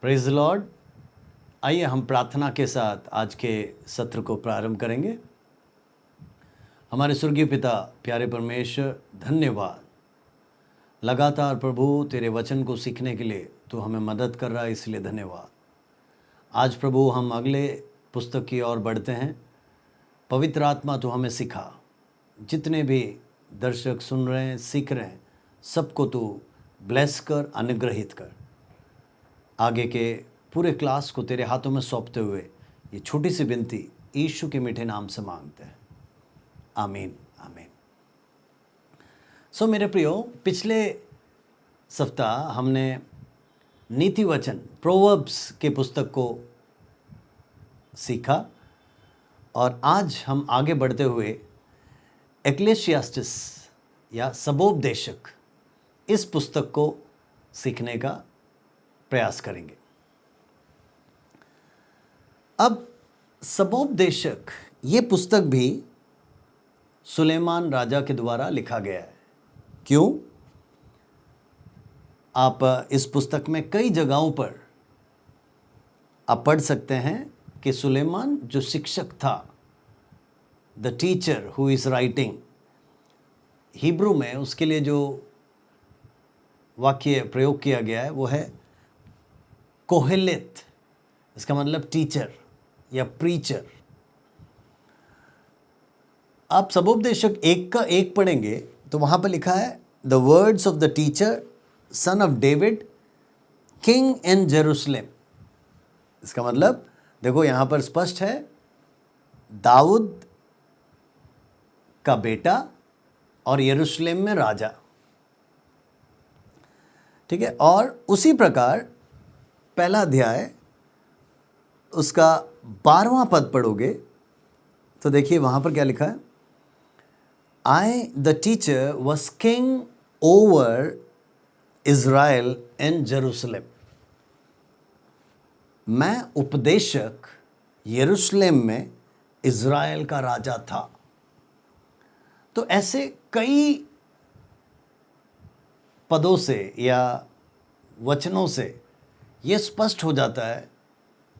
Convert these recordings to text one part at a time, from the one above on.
Praise the Lord. आइए हम प्रार्थना के साथ आज के सत्र को प्रारंभ करेंगे। हमारे स्वर्गीय पिता, प्यारे परमेश्वर, धन्यवाद। लगातार प्रभु तेरे वचन को सीखने के लिए तू हमें मदद कर रहा है, इसलिए धन्यवाद। आज प्रभु हम अगले पुस्तक की ओर बढ़ते हैं। पवित्र आत्मा तू हमें सिखा। जितने भी दर्शक सुन रहे हैं, सीख रहे हैं, सबको तू ब्लेस कर, अनुग्रहित कर। आगे के पूरे क्लास को तेरे हाथों में सौंपते हुए ये छोटी सी विनती यीशु के मीठे नाम से मांगते हैं, आमीन आमीन। मेरे प्रियो, पिछले सप्ताह हमने नीति वचन प्रोवर्ब्स के पुस्तक को सीखा और आज हम आगे बढ़ते हुए एक्लेशियास्टिस या सबोपदेशक इस पुस्तक को सीखने का प्रयास करेंगे। अब सबोपदेशक ये पुस्तक भी सुलेमान राजा के द्वारा लिखा गया है। क्यों? आप इस पुस्तक में कई जगहों पर आप पढ़ सकते हैं कि सुलेमान जो शिक्षक था, the teacher who is writing, Hebrew में उसके लिए जो वाक्य प्रयोग किया गया है वो है कोहेलेत। इसका मतलब टीचर या प्रीचर। आप सबोपदेशक 1 का 1 पढ़ेंगे तो वहां पर लिखा है the words of the teacher son of David king in Jerusalem. इसका मतलब देखो यहां पर स्पष्ट है, दाऊद का बेटा और यरूशलेम में राजा। ठीक है। और उसी प्रकार पहला अध्याय उसका 12वां पद पढ़ोगे तो देखिए वहां पर क्या लिखा है, I the teacher was king over Israel in Jerusalem. मैं उपदेशक यरूशलेम में इज़राइल का राजा था। तो ऐसे कई पदों से या वचनों से ये स्पष्ट हो जाता है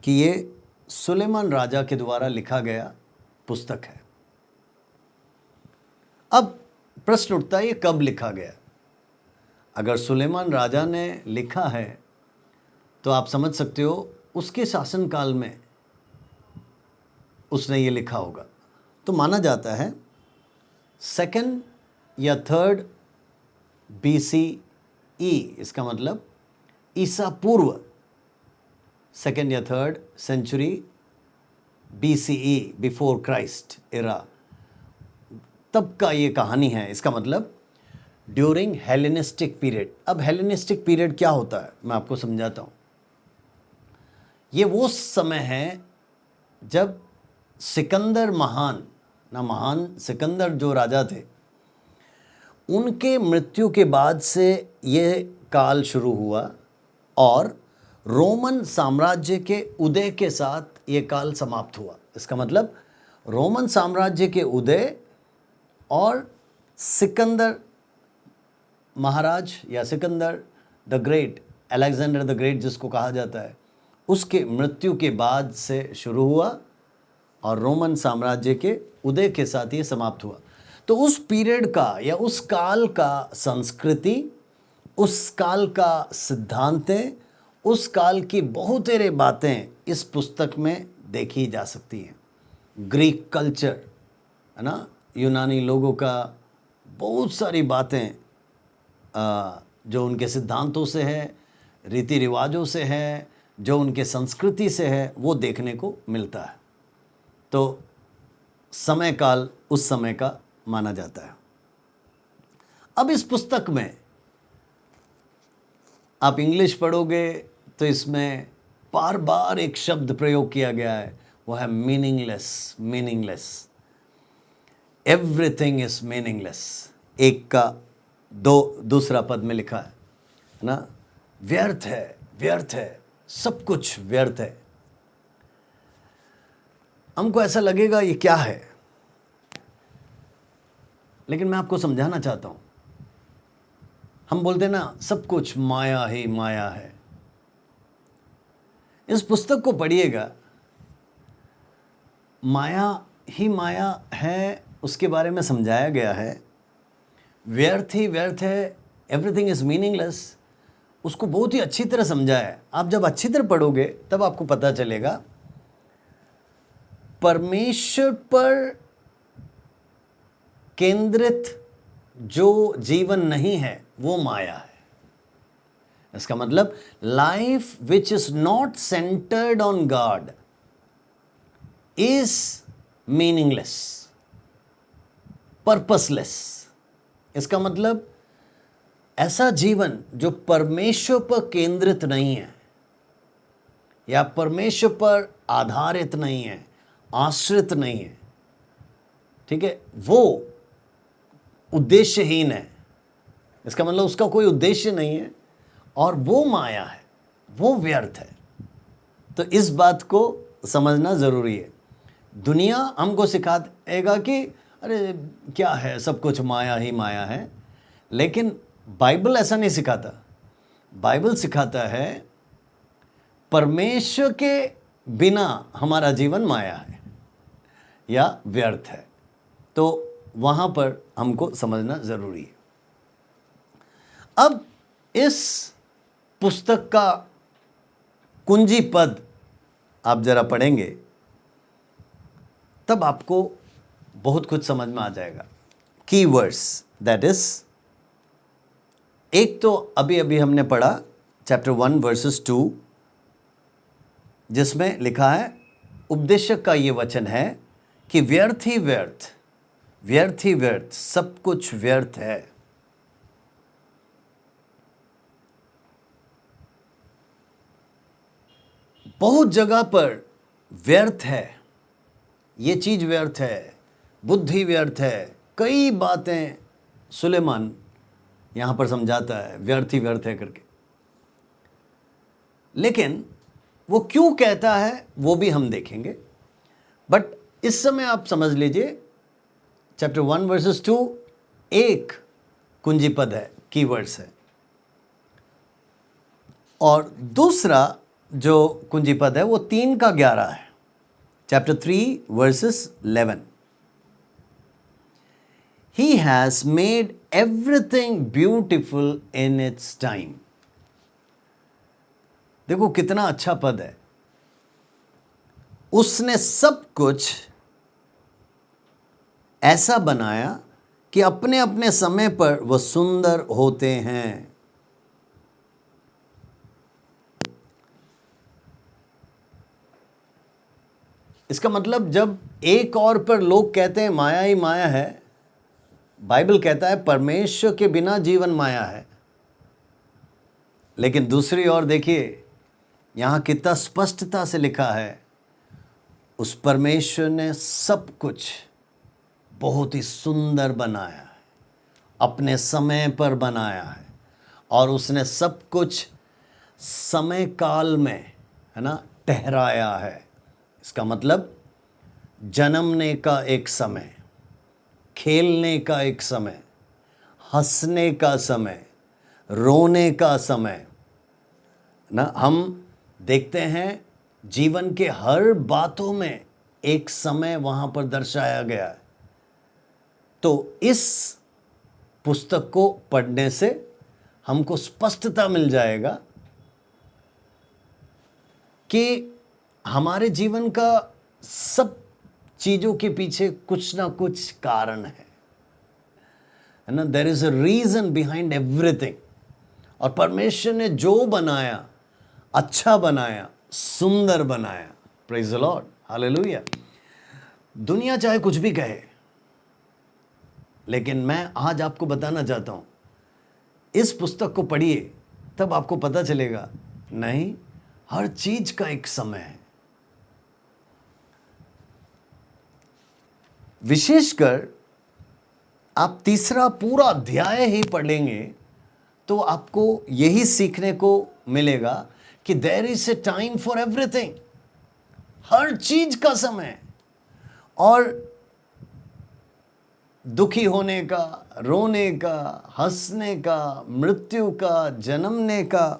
कि ये सुलेमान राजा के द्वारा लिखा गया पुस्तक है। अब प्रश्न उठता है, ये कब लिखा गया? अगर सुलेमान राजा ने लिखा है तो आप समझ सकते हो उसके शासनकाल में उसने ये लिखा होगा। तो माना जाता है 2nd या 3rd BCE। इसका मतलब ईसा पूर्व 2nd या 3rd century BCE, before Christ era, तब का ये कहानी है। इसका मतलब ड्यूरिंग हेलेनिस्टिक पीरियड। अब हेलेनिस्टिक पीरियड क्या होता है मैं आपको समझाता हूँ। ये वो समय है जब सिकंदर महान सिकंदर जो राजा थे, उनके मृत्यु के बाद से ये काल शुरू हुआ और रोमन साम्राज्य के उदय के साथ ये काल समाप्त हुआ। इसका मतलब रोमन साम्राज्य के उदय और सिकंदर महाराज या Sikandar the great, Alexander the great जिसको कहा जाता है, उसके मृत्यु के बाद से शुरू हुआ और रोमन साम्राज्य के उदय के साथ ये समाप्त हुआ। तो उस पीरियड का या उस काल का संस्कृति, उस काल का सिद्धांतें, उस काल की बहुत सारी बातें इस पुस्तक में देखी जा सकती हैं। ग्रीक कल्चर है ना, यूनानी लोगों का बहुत सारी बातें जो उनके सिद्धांतों से है, रीति रिवाजों से है, जो उनके संस्कृति से है, वो देखने को मिलता है। तो समय काल उस समय का माना जाता है। अब इस पुस्तक में आप इंग्लिश पढ़ोगे तो इसमें बार बार एक शब्द प्रयोग किया गया है, वो है मीनिंगलेस। Everything is meaningless. 1 का 2 पद में लिखा है ना, व्यर्थ है, सब कुछ व्यर्थ है। हमको ऐसा लगेगा ये क्या है, लेकिन मैं आपको समझाना चाहता हूं। हम बोलते हैं ना, सब कुछ माया ही माया है। इस पुस्तक को पढ़िएगा, माया ही माया है उसके बारे में समझाया गया है। व्यर्थ ही व्यर्थ है, एवरीथिंग इज मीनिंगलेस, उसको बहुत ही अच्छी तरह समझाया है। आप जब अच्छी तरह पढ़ोगे तब आपको पता चलेगा परमेश्वर पर केंद्रित जो जीवन नहीं है वो माया है। इसका मतलब life which is not centred on God is meaningless, purposeless. इसका मतलब ऐसा जीवन जो परमेश्वर पर केंद्रित नहीं है या परमेश्वर पर आधारित नहीं है, आश्रित नहीं है, ठीक है, वो उद्देश्यहीन है। इसका मतलब उसका कोई उद्देश्य नहीं है और वो माया है, वो व्यर्थ है। तो इस बात को समझना ज़रूरी है। दुनिया हमको सिखाएगा कि अरे क्या है, सब कुछ माया ही माया है, लेकिन बाइबल ऐसा नहीं सिखाता। बाइबल सिखाता है परमेश्वर के बिना हमारा जीवन माया है या व्यर्थ है। तो वहाँ पर हमको समझना ज़रूरी है। अब इस पुस्तक का कुंजी पद आप ज़रा पढ़ेंगे तब आपको बहुत कुछ समझ में आ जाएगा। की वर्ड्स, दैट इज, एक तो अभी अभी हमने पढ़ा चैप्टर 1 वर्सेस 2, जिसमें लिखा है, उपदेशक का ये वचन है कि व्यर्थ ही व्यर्थ, व्यर्थ ही व्यर्थ, सब कुछ व्यर्थ है। बहुत जगह पर व्यर्थ है, ये चीज व्यर्थ है, बुद्धि व्यर्थ है, कई बातें सुलेमान यहां पर समझाता है व्यर्थ ही व्यर्थ है करके। लेकिन वो क्यों कहता है वो भी हम देखेंगे, बट इस समय आप समझ लीजिए चैप्टर 1 वर्सेस 2 एक कुंजी पद है, कीवर्ड्स है, और दूसरा जो कुंजी पद है वो 3 का 11 है, chapter 3 versus 11। He has made everything beautiful in its time. देखो कितना अच्छा पद है। उसने सब कुछ ऐसा बनाया कि अपने अपने समय पर वह सुंदर होते हैं। इसका मतलब जब एक और पर लोग कहते हैं माया ही माया है, बाइबल कहता है परमेश्वर के बिना जीवन माया है। लेकिन दूसरी ओर देखिए यहां कितना स्पष्टता से लिखा है, उस परमेश्वर ने सब कुछ बहुत ही सुंदर बनाया है, अपने समय पर बनाया है, और उसने सब कुछ समय काल में, है ना, ठहराया है। इसका मतलब जन्मने का एक समय, खेलने का एक समय, हंसने का समय, रोने का समय ना। हम देखते हैं जीवन के हर बातों में एक समय वहां पर दर्शाया गया है। तो इस पुस्तक को पढ़ने से हमको स्पष्टता मिल जाएगा कि हमारे जीवन का सब चीजों के पीछे कुछ ना कुछ कारण है ना। There is a reason behind everything. और परमेश्वर ने जो बनाया, अच्छा बनाया, सुंदर बनाया। Praise the lord, hallelujah. दुनिया चाहे कुछ भी कहे, लेकिन मैं आज आपको बताना चाहता हूं, इस पुस्तक को पढ़िए तब आपको पता चलेगा, नहीं, हर चीज का एक समय है। विशेषकर आप तीसरा पूरा अध्याय ही पढ़ेंगे तो आपको यही सीखने को मिलेगा कि there is a time for everything, हर चीज का समय। और दुखी होने का, रोने का, हंसने का, मृत्यु का, जन्मने का,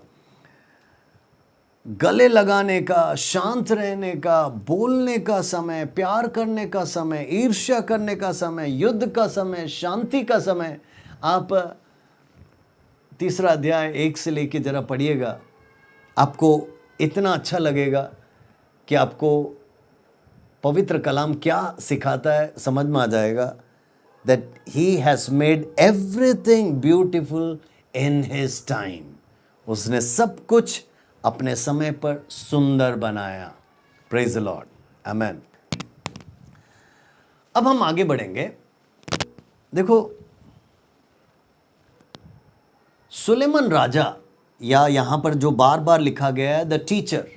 गले लगाने का, शांत रहने का, बोलने का समय, प्यार करने का समय, ईर्ष्या करने का समय, युद्ध का समय, शांति का समय। आप 3 अध्याय 1 से लेके जरा पढ़िएगा, आपको इतना अच्छा लगेगा कि आपको पवित्र कलाम क्या सिखाता है समझ में आ जाएगा। That he has made everything beautiful in his time. उसने सब कुछ अपने समय पर सुंदर बनाया। Praise the Lord. Amen. अब हम आगे बढ़ेंगे। देखो, सुलेमान राजा, या यहां पर जो बार बार लिखा गया है द टीचर,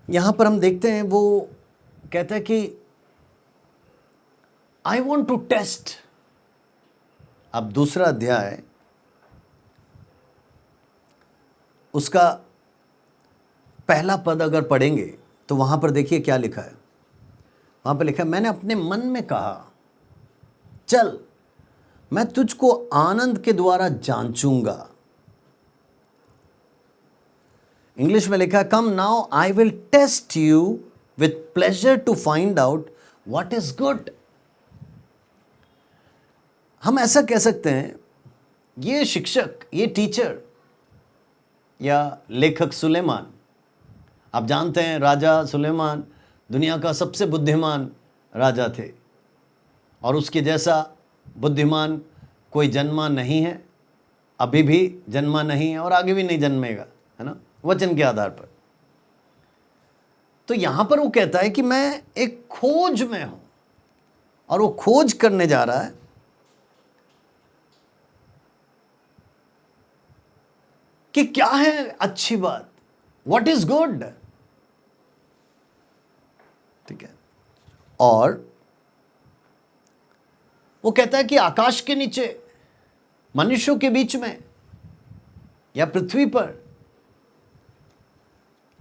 यहां पर हम देखते हैं वो कहता है कि आई वॉन्ट टू टेस्ट। अब 2 अध्याय उसका पहला पद अगर पढ़ेंगे तो वहां पर देखिए क्या लिखा है। वहां पर लिखा है, मैंने अपने मन में कहा, चल मैं तुझको आनंद के द्वारा जांचूंगा। इंग्लिश में लिखा है, come now I will test you with pleasure to find out what is good. हम ऐसा कह सकते हैं, ये शिक्षक, ये टीचर या लेखक सुलेमान, आप जानते हैं राजा सुलेमान दुनिया का सबसे बुद्धिमान राजा थे, और उसके जैसा बुद्धिमान कोई जन्मा नहीं है, अभी भी जन्मा नहीं है और आगे भी नहीं जन्मेगा, है ना, वचन के आधार पर। तो यहां पर वो कहता है कि मैं एक खोज में हूं, और वो खोज करने जा रहा है कि क्या है अच्छी बात, व्हाट इज गुड। ठीक है, और वो कहता है कि आकाश के नीचे, मनुष्यों के बीच में या पृथ्वी पर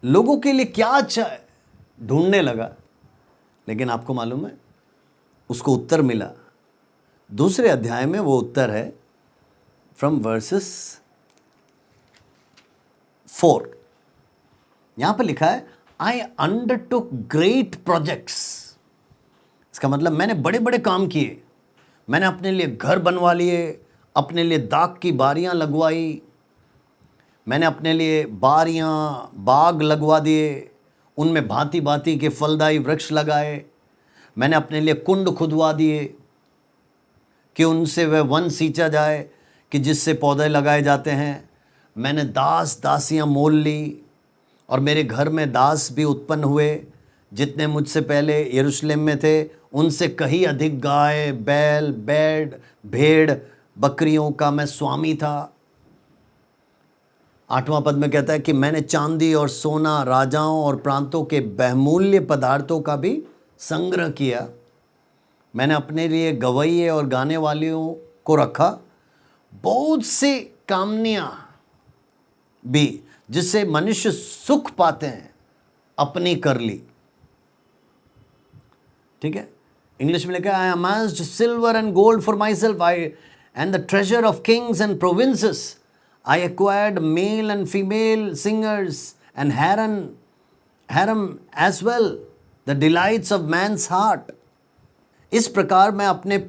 लोगों के लिए क्या अच्छा है, ढूंढने लगा। लेकिन आपको मालूम है उसको उत्तर मिला। 2 अध्याय में वो उत्तर है फ्रॉम वर्सेस 4। यहां पर लिखा है, आई अंडरटुक ग्रेट प्रोजेक्ट्स। इसका मतलब मैंने बड़े बड़े काम किए, मैंने अपने लिए घर बनवा लिए, अपने लिए दाख की बारियां लगवाई, मैंने अपने लिए बारियां, बाग लगवा दिए, उनमें भांति भांति के फलदायी वृक्ष लगाए, मैंने अपने लिए कुंड खुदवा दिए कि उनसे वह वन सींचा जाए कि जिससे पौधे लगाए जाते हैं। मैंने दास दासियां मोल ली, और मेरे घर में दास भी उत्पन्न हुए, जितने मुझसे पहले यरूशलेम में थे उनसे कहीं अधिक गाय, बैल, भेड़, बकरियों का मैं स्वामी था। 8वां पद में कहता है कि मैंने चांदी और सोना, राजाओं और प्रांतों के बहुमूल्य पदार्थों का भी संग्रह किया। मैंने अपने लिए गवैये और गाने वालियों को रखा, बहुत सी कामनियां भी जिससे मनुष्य सुख पाते हैं अपनी कर ली। ठीक है, इंग्लिश में लिखा है, I amassed silver and gold for myself, I and the treasure of kings and provinces, I acquired male and female singers and harem as well, the delights of man's heart. इस प्रकार मैं अपने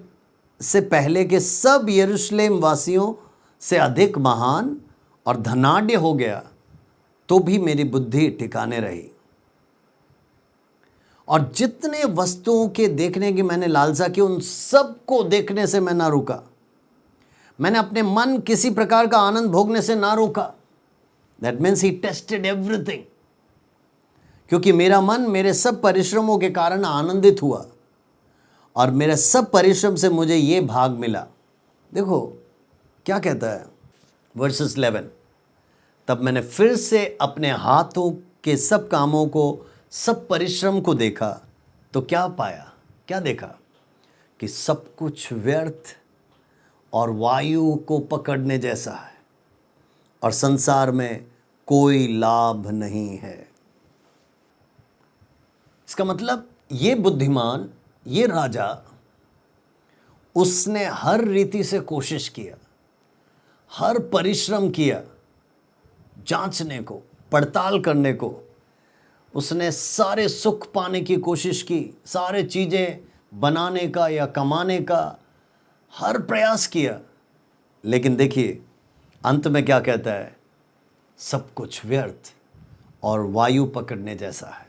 से पहले के सब यरूशलेम वासियों से अधिक महान और धनाढ्य हो गया, तो भी मेरी बुद्धि ठिकाने रही, और जितने वस्तुओं के देखने की मैंने लालसा की, उन सब को देखने से मैं ना रुका। मैंने अपने मन किसी प्रकार का आनंद भोगने से ना रोका। That means he tested everything, क्योंकि मेरा मन मेरे सब परिश्रमों के कारण आनंदित हुआ, और मेरे सब परिश्रम से मुझे ये भाग मिला। देखो क्या कहता है वर्सेस 11, तब मैंने फिर से अपने हाथों के सब कामों को, सब परिश्रम को देखा, तो क्या पाया, क्या देखा कि सब कुछ व्यर्थ और वायु को पकड़ने जैसा है, और संसार में कोई लाभ नहीं है। इसका मतलब ये बुद्धिमान, ये राजा, उसने हर रीति से कोशिश किया, हर परिश्रम किया, जांचने को, पड़ताल करने को। उसने सारे सुख पाने की कोशिश की, सारे चीज़ें बनाने का या कमाने का हर प्रयास किया, लेकिन देखिए अंत में क्या कहता है, सब कुछ व्यर्थ और वायु पकड़ने जैसा है।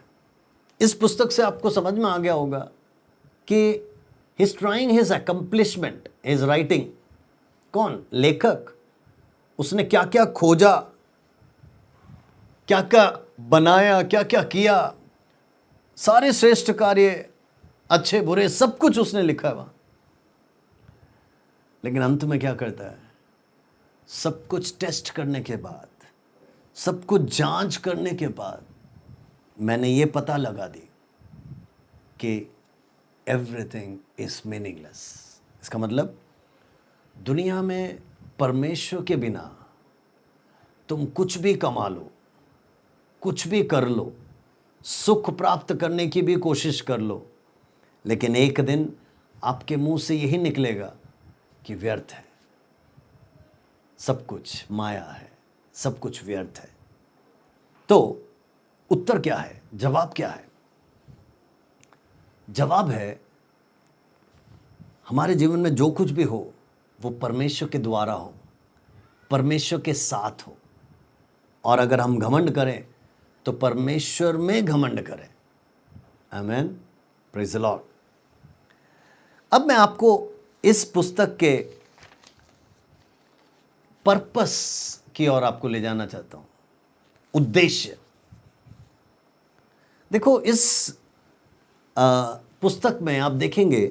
इस पुस्तक से आपको समझ में आ गया होगा कि he is trying his accomplishment, his writing. कौन? लेखक। उसने क्या क्या खोजा, क्या क्या बनाया, क्या क्या किया, सारे श्रेष्ठ कार्य, अच्छे बुरे, सब कुछ उसने लिखा है वहां। लेकिन अंत में क्या करता है, सब कुछ टेस्ट करने के बाद, सब कुछ जांच करने के बाद मैंने ये पता लगा दी कि एवरीथिंग इज मीनिंगलेस। इसका मतलब दुनिया में परमेश्वर के बिना तुम कुछ भी कमा लो, कुछ भी कर लो, सुख प्राप्त करने की भी कोशिश कर लो, लेकिन एक दिन आपके मुंह से यही निकलेगा कि व्यर्थ है, सब कुछ माया है, सब कुछ व्यर्थ है। तो उत्तर क्या है, जवाब क्या है? जवाब है, हमारे जीवन में जो कुछ भी हो वो परमेश्वर के द्वारा हो, परमेश्वर के साथ हो। और अगर हम घमंड करें तो परमेश्वर में घमंड करें। आमेन, प्रेज़ द लॉर्ड। अब मैं आपको इस पुस्तक के पर्पस की ओर आपको ले जाना चाहता हूं, उद्देश्य। देखो, इस पुस्तक में आप देखेंगे,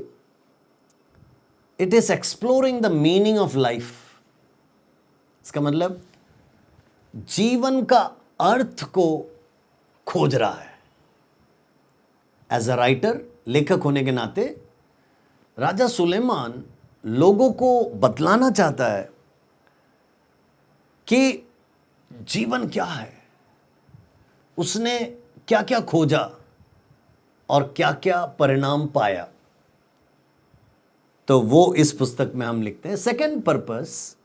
it is exploring the meaning of life. इसका मतलब जीवन का अर्थ को खोज रहा है। एज अ राइटर, लेखक होने के नाते राजा सुलेमान लोगों को बतलाना चाहता है कि जीवन क्या है, उसने क्या क्या खोजा और क्या क्या परिणाम पाया। तो वो इस पुस्तक में हम लिखते हैं। सेकंड पर्पस,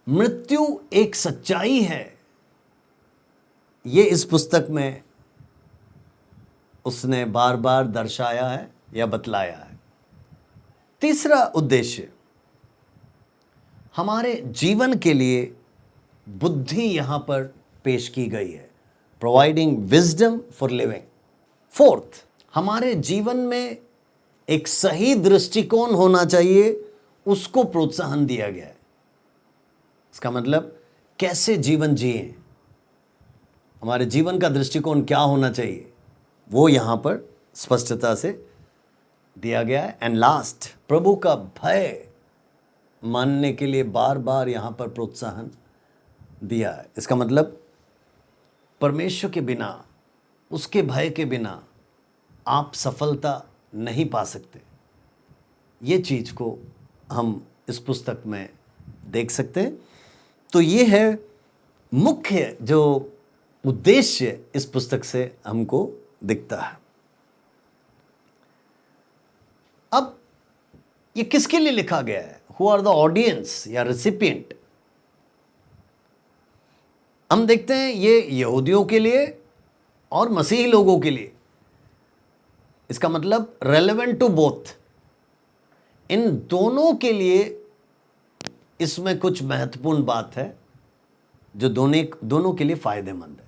मृत्यु एक सच्चाई है, ये इस पुस्तक में उसने बार बार दर्शाया है या बतलाया है। तीसरा उद्देश्य, हमारे जीवन के लिए बुद्धि यहां पर पेश की गई है, providing wisdom for living. Fourth, हमारे जीवन में एक सही दृष्टिकोण होना चाहिए, उसको प्रोत्साहन दिया गया है। इसका मतलब कैसे जीवन जिए, हमारे जीवन का दृष्टिकोण क्या होना चाहिए, वो यहां पर स्पष्टता से दिया गया है। एंड लास्ट, प्रभु का भय मानने के लिए बार बार यहां पर प्रोत्साहन दिया है। इसका मतलब परमेश्वर के बिना, उसके भय के बिना आप सफलता नहीं पा सकते। ये चीज को हम इस पुस्तक में देख सकते हैं। तो ये है मुख्य जो उद्देश्य इस पुस्तक से हमको दिखता है। अब ये किसके लिए लिखा गया है? हु आर द ऑडियंस या रेसिपिएंट? हम देखते हैं ये यहूदियों के लिए और मसीही लोगों के लिए। इसका मतलब रेलेवेंट टू बोथ, इन दोनों के लिए इसमें कुछ महत्वपूर्ण बात है जो दोनों के लिए फायदेमंद है।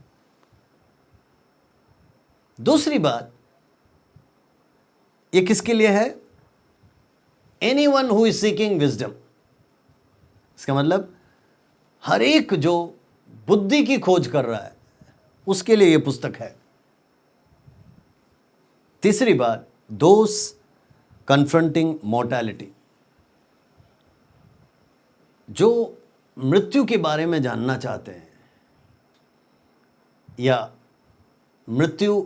दूसरी बात, ये किसके लिए है? Anyone who is seeking wisdom. इसका मतलब हर एक जो बुद्धि की खोज कर रहा है उसके लिए यह पुस्तक है। तीसरी बात, दोस कन्फ्रंटिंग मॉर्टैलिटी, जो मृत्यु के बारे में जानना चाहते हैं या मृत्यु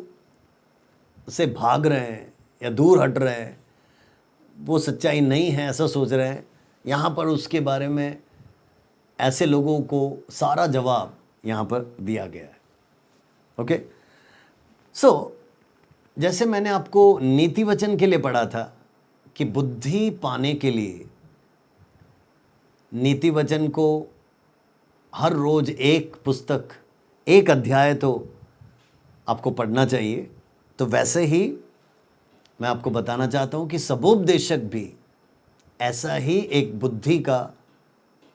से भाग रहे हैं या दूर हट रहे हैं, वो सच्चाई नहीं है ऐसा सोच रहे हैं, यहाँ पर उसके बारे में ऐसे लोगों को सारा जवाब यहाँ पर दिया गया है। ओके, सो जैसे मैंने आपको नीति वचन के लिए पढ़ा था कि बुद्धि पाने के लिए नीति वचन को हर रोज एक पुस्तक, एक अध्याय तो आपको पढ़ना चाहिए, तो वैसे ही मैं आपको बताना चाहता हूं कि सबोपदेशक भी ऐसा ही एक बुद्धि का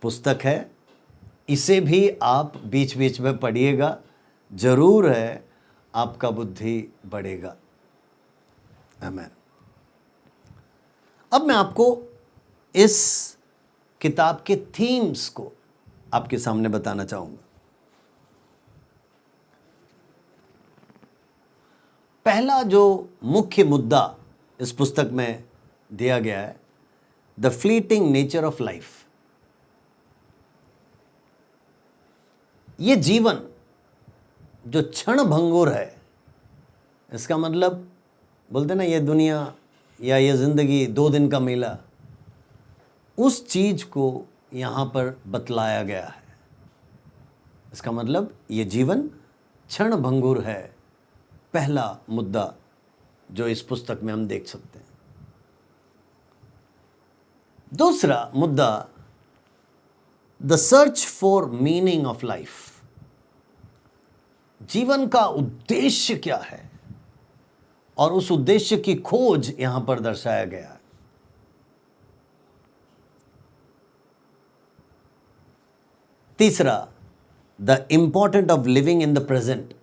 पुस्तक है। इसे भी आप बीच बीच में पढ़िएगा, जरूर है आपका बुद्धि बढ़ेगा। आमीन। अब मैं आपको इस किताब के थीम्स को आपके सामने बताना चाहूंगा। पहला जो मुख्य मुद्दा इस पुस्तक में दिया गया है, the fleeting nature of life. ये जीवन जो क्षण भंगुर है, इसका मतलब बोलते ना ये दुनिया या ये जिंदगी 2 दिन का मेला, उस चीज को यहां पर बतलाया गया है। इसका मतलब ये जीवन क्षण भंगुर है, पहला मुद्दा जो इस पुस्तक में हम देख सकते हैं। दूसरा मुद्दा, the search for meaning of life. जीवन का उद्देश्य क्या है, और उस उद्देश्य की खोज यहां पर दर्शाया गया है। तीसरा, the important of living in the present.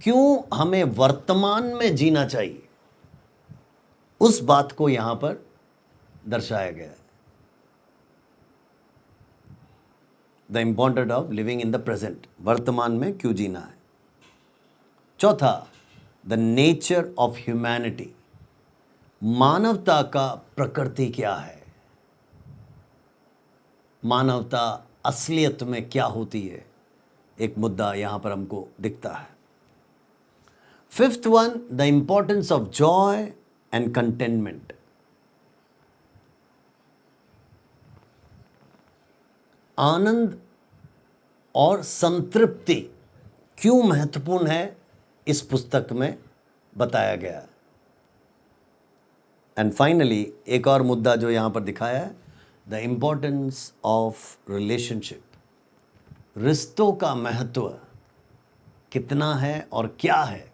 क्यों हमें वर्तमान में जीना चाहिए, उस बात को यहां पर दर्शाया गया है। The important of living in the present, वर्तमान में क्यों जीना है। चौथा, द नेचर ऑफ ह्यूमैनिटी। मानवता का प्रकृति क्या है, मानवता असलियत में क्या होती है, एक मुद्दा यहां पर हमको दिखता है। Fifth one, the importance of joy and contentment. आनंद और संतृप्ति क्यों महत्वपूर्ण है, इस पुस्तक में बताया गया है। एंड फाइनली एक और मुद्दा जो यहां पर दिखाया है, द इंपॉर्टेंस ऑफ रिलेशनशिप। रिश्तों का महत्व कितना है और क्या है,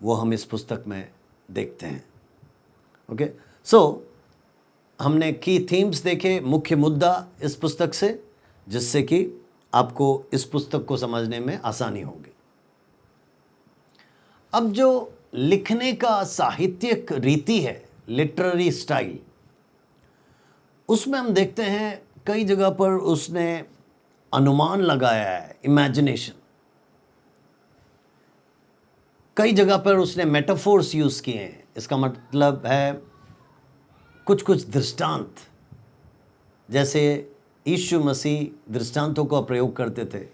वो हम इस पुस्तक में देखते हैं। ओके, सो हमने की थीम्स देखे, मुख्य मुद्दा इस पुस्तक से, जिससे कि आपको इस पुस्तक को समझने में आसानी होगी। अब जो लिखने का साहित्यिक रीति है, लिटरेरी स्टाइल, उसमें हम देखते हैं कई जगह पर उसने अनुमान लगाया है, इमेजिनेशन। कई जगह पर उसने मेटाफोर्स यूज किए हैं। इसका मतलब है कुछ कुछ दृष्टांत, जैसे यीशु मसीह दृष्टांतों का प्रयोग करते थे,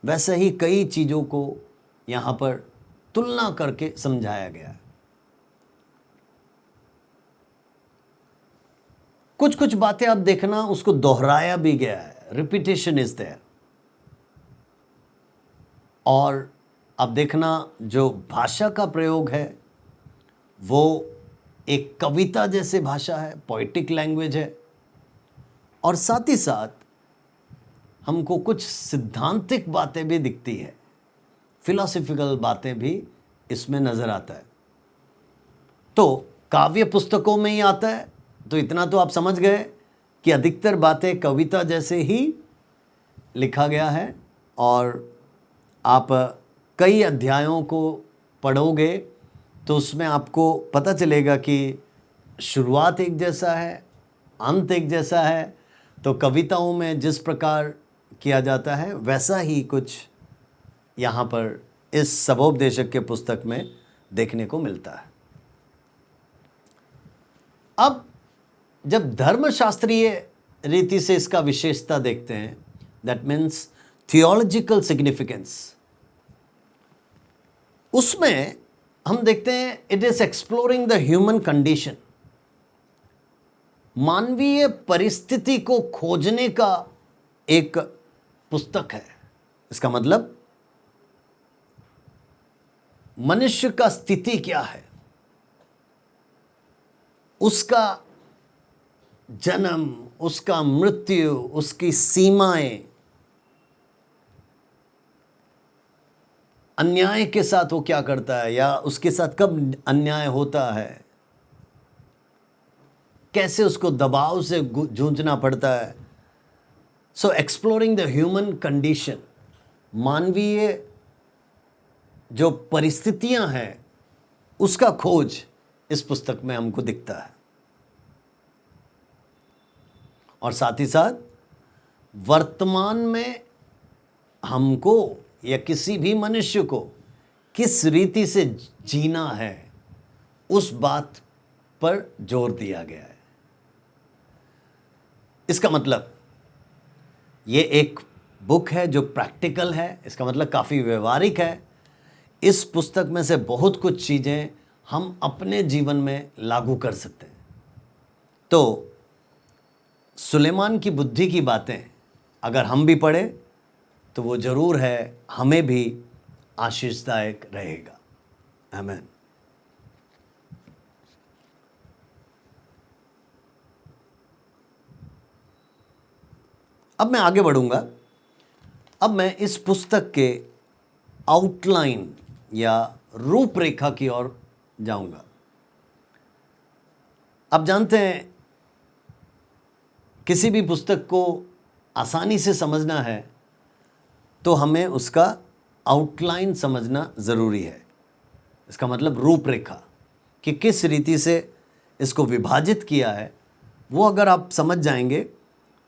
वैसे ही कई चीज़ों को यहाँ पर तुलना करके समझाया गया है। कुछ कुछ बातें आप देखना, उसको दोहराया भी गया है, रिपीटेशन इज देयर। और अब देखना जो भाषा का प्रयोग है वो एक कविता जैसे भाषा है, पोएटिक लैंग्वेज है। और साथ ही साथ हमको कुछ सिद्धांतिक बातें भी दिखती है, फिलॉसफिकल बातें भी इसमें नजर आता है। तो काव्य पुस्तकों में ही आता है, तो इतना तो आप समझ गए कि अधिकतर बातें कविता जैसे ही लिखा गया है। और आप कई अध्यायों को पढ़ोगे तो उसमें आपको पता चलेगा कि शुरुआत एक जैसा है, अंत एक जैसा है। तो कविताओं में जिस प्रकार किया जाता है वैसा ही कुछ यहाँ पर इस सबोपदेशक के पुस्तक में देखने को मिलता है। अब जब धर्मशास्त्रीय रीति से इसका विशेषता देखते हैं, दैट मीन्स थियोलॉजिकल सिग्निफिकेंस, उसमें हम देखते हैं it is exploring the human condition. मानवीय परिस्थिति को खोजने का एक पुस्तक है। इसका मतलब मनुष्य का स्थिति क्या है, उसका जन्म, उसका मृत्यु, उसकी सीमाएं, अन्याय के साथ वो क्या करता है या उसके साथ कब अन्याय होता है, कैसे उसको दबाव से जूझना पड़ता है। सो एक्सप्लोरिंग द ह्यूमन कंडीशन, मानवीय जो परिस्थितियां हैं उसका खोज इस पुस्तक में हमको दिखता है। और साथ ही साथ वर्तमान में हमको या किसी भी मनुष्य को किस रीति से जीना है उस बात पर जोर दिया गया है। इसका मतलब ये एक बुक है जो प्रैक्टिकल है, इसका मतलब काफ़ी व्यवहारिक है। इस पुस्तक में से बहुत कुछ चीज़ें हम अपने जीवन में लागू कर सकते हैं। तो सुलेमान की बुद्धि की बातें अगर हम भी पढ़ें तो वो ज़रूर है हमें भी आशीषदायक रहेगा। आमीन। अब मैं आगे बढ़ूंगा। अब मैं इस पुस्तक के आउटलाइन या रूपरेखा की ओर जाऊंगा। आप जानते हैं किसी भी पुस्तक को आसानी से समझना है तो हमें उसका आउटलाइन समझना ज़रूरी है। इसका मतलब रूपरेखा कि किस रीति से इसको विभाजित किया है, वो अगर आप समझ जाएंगे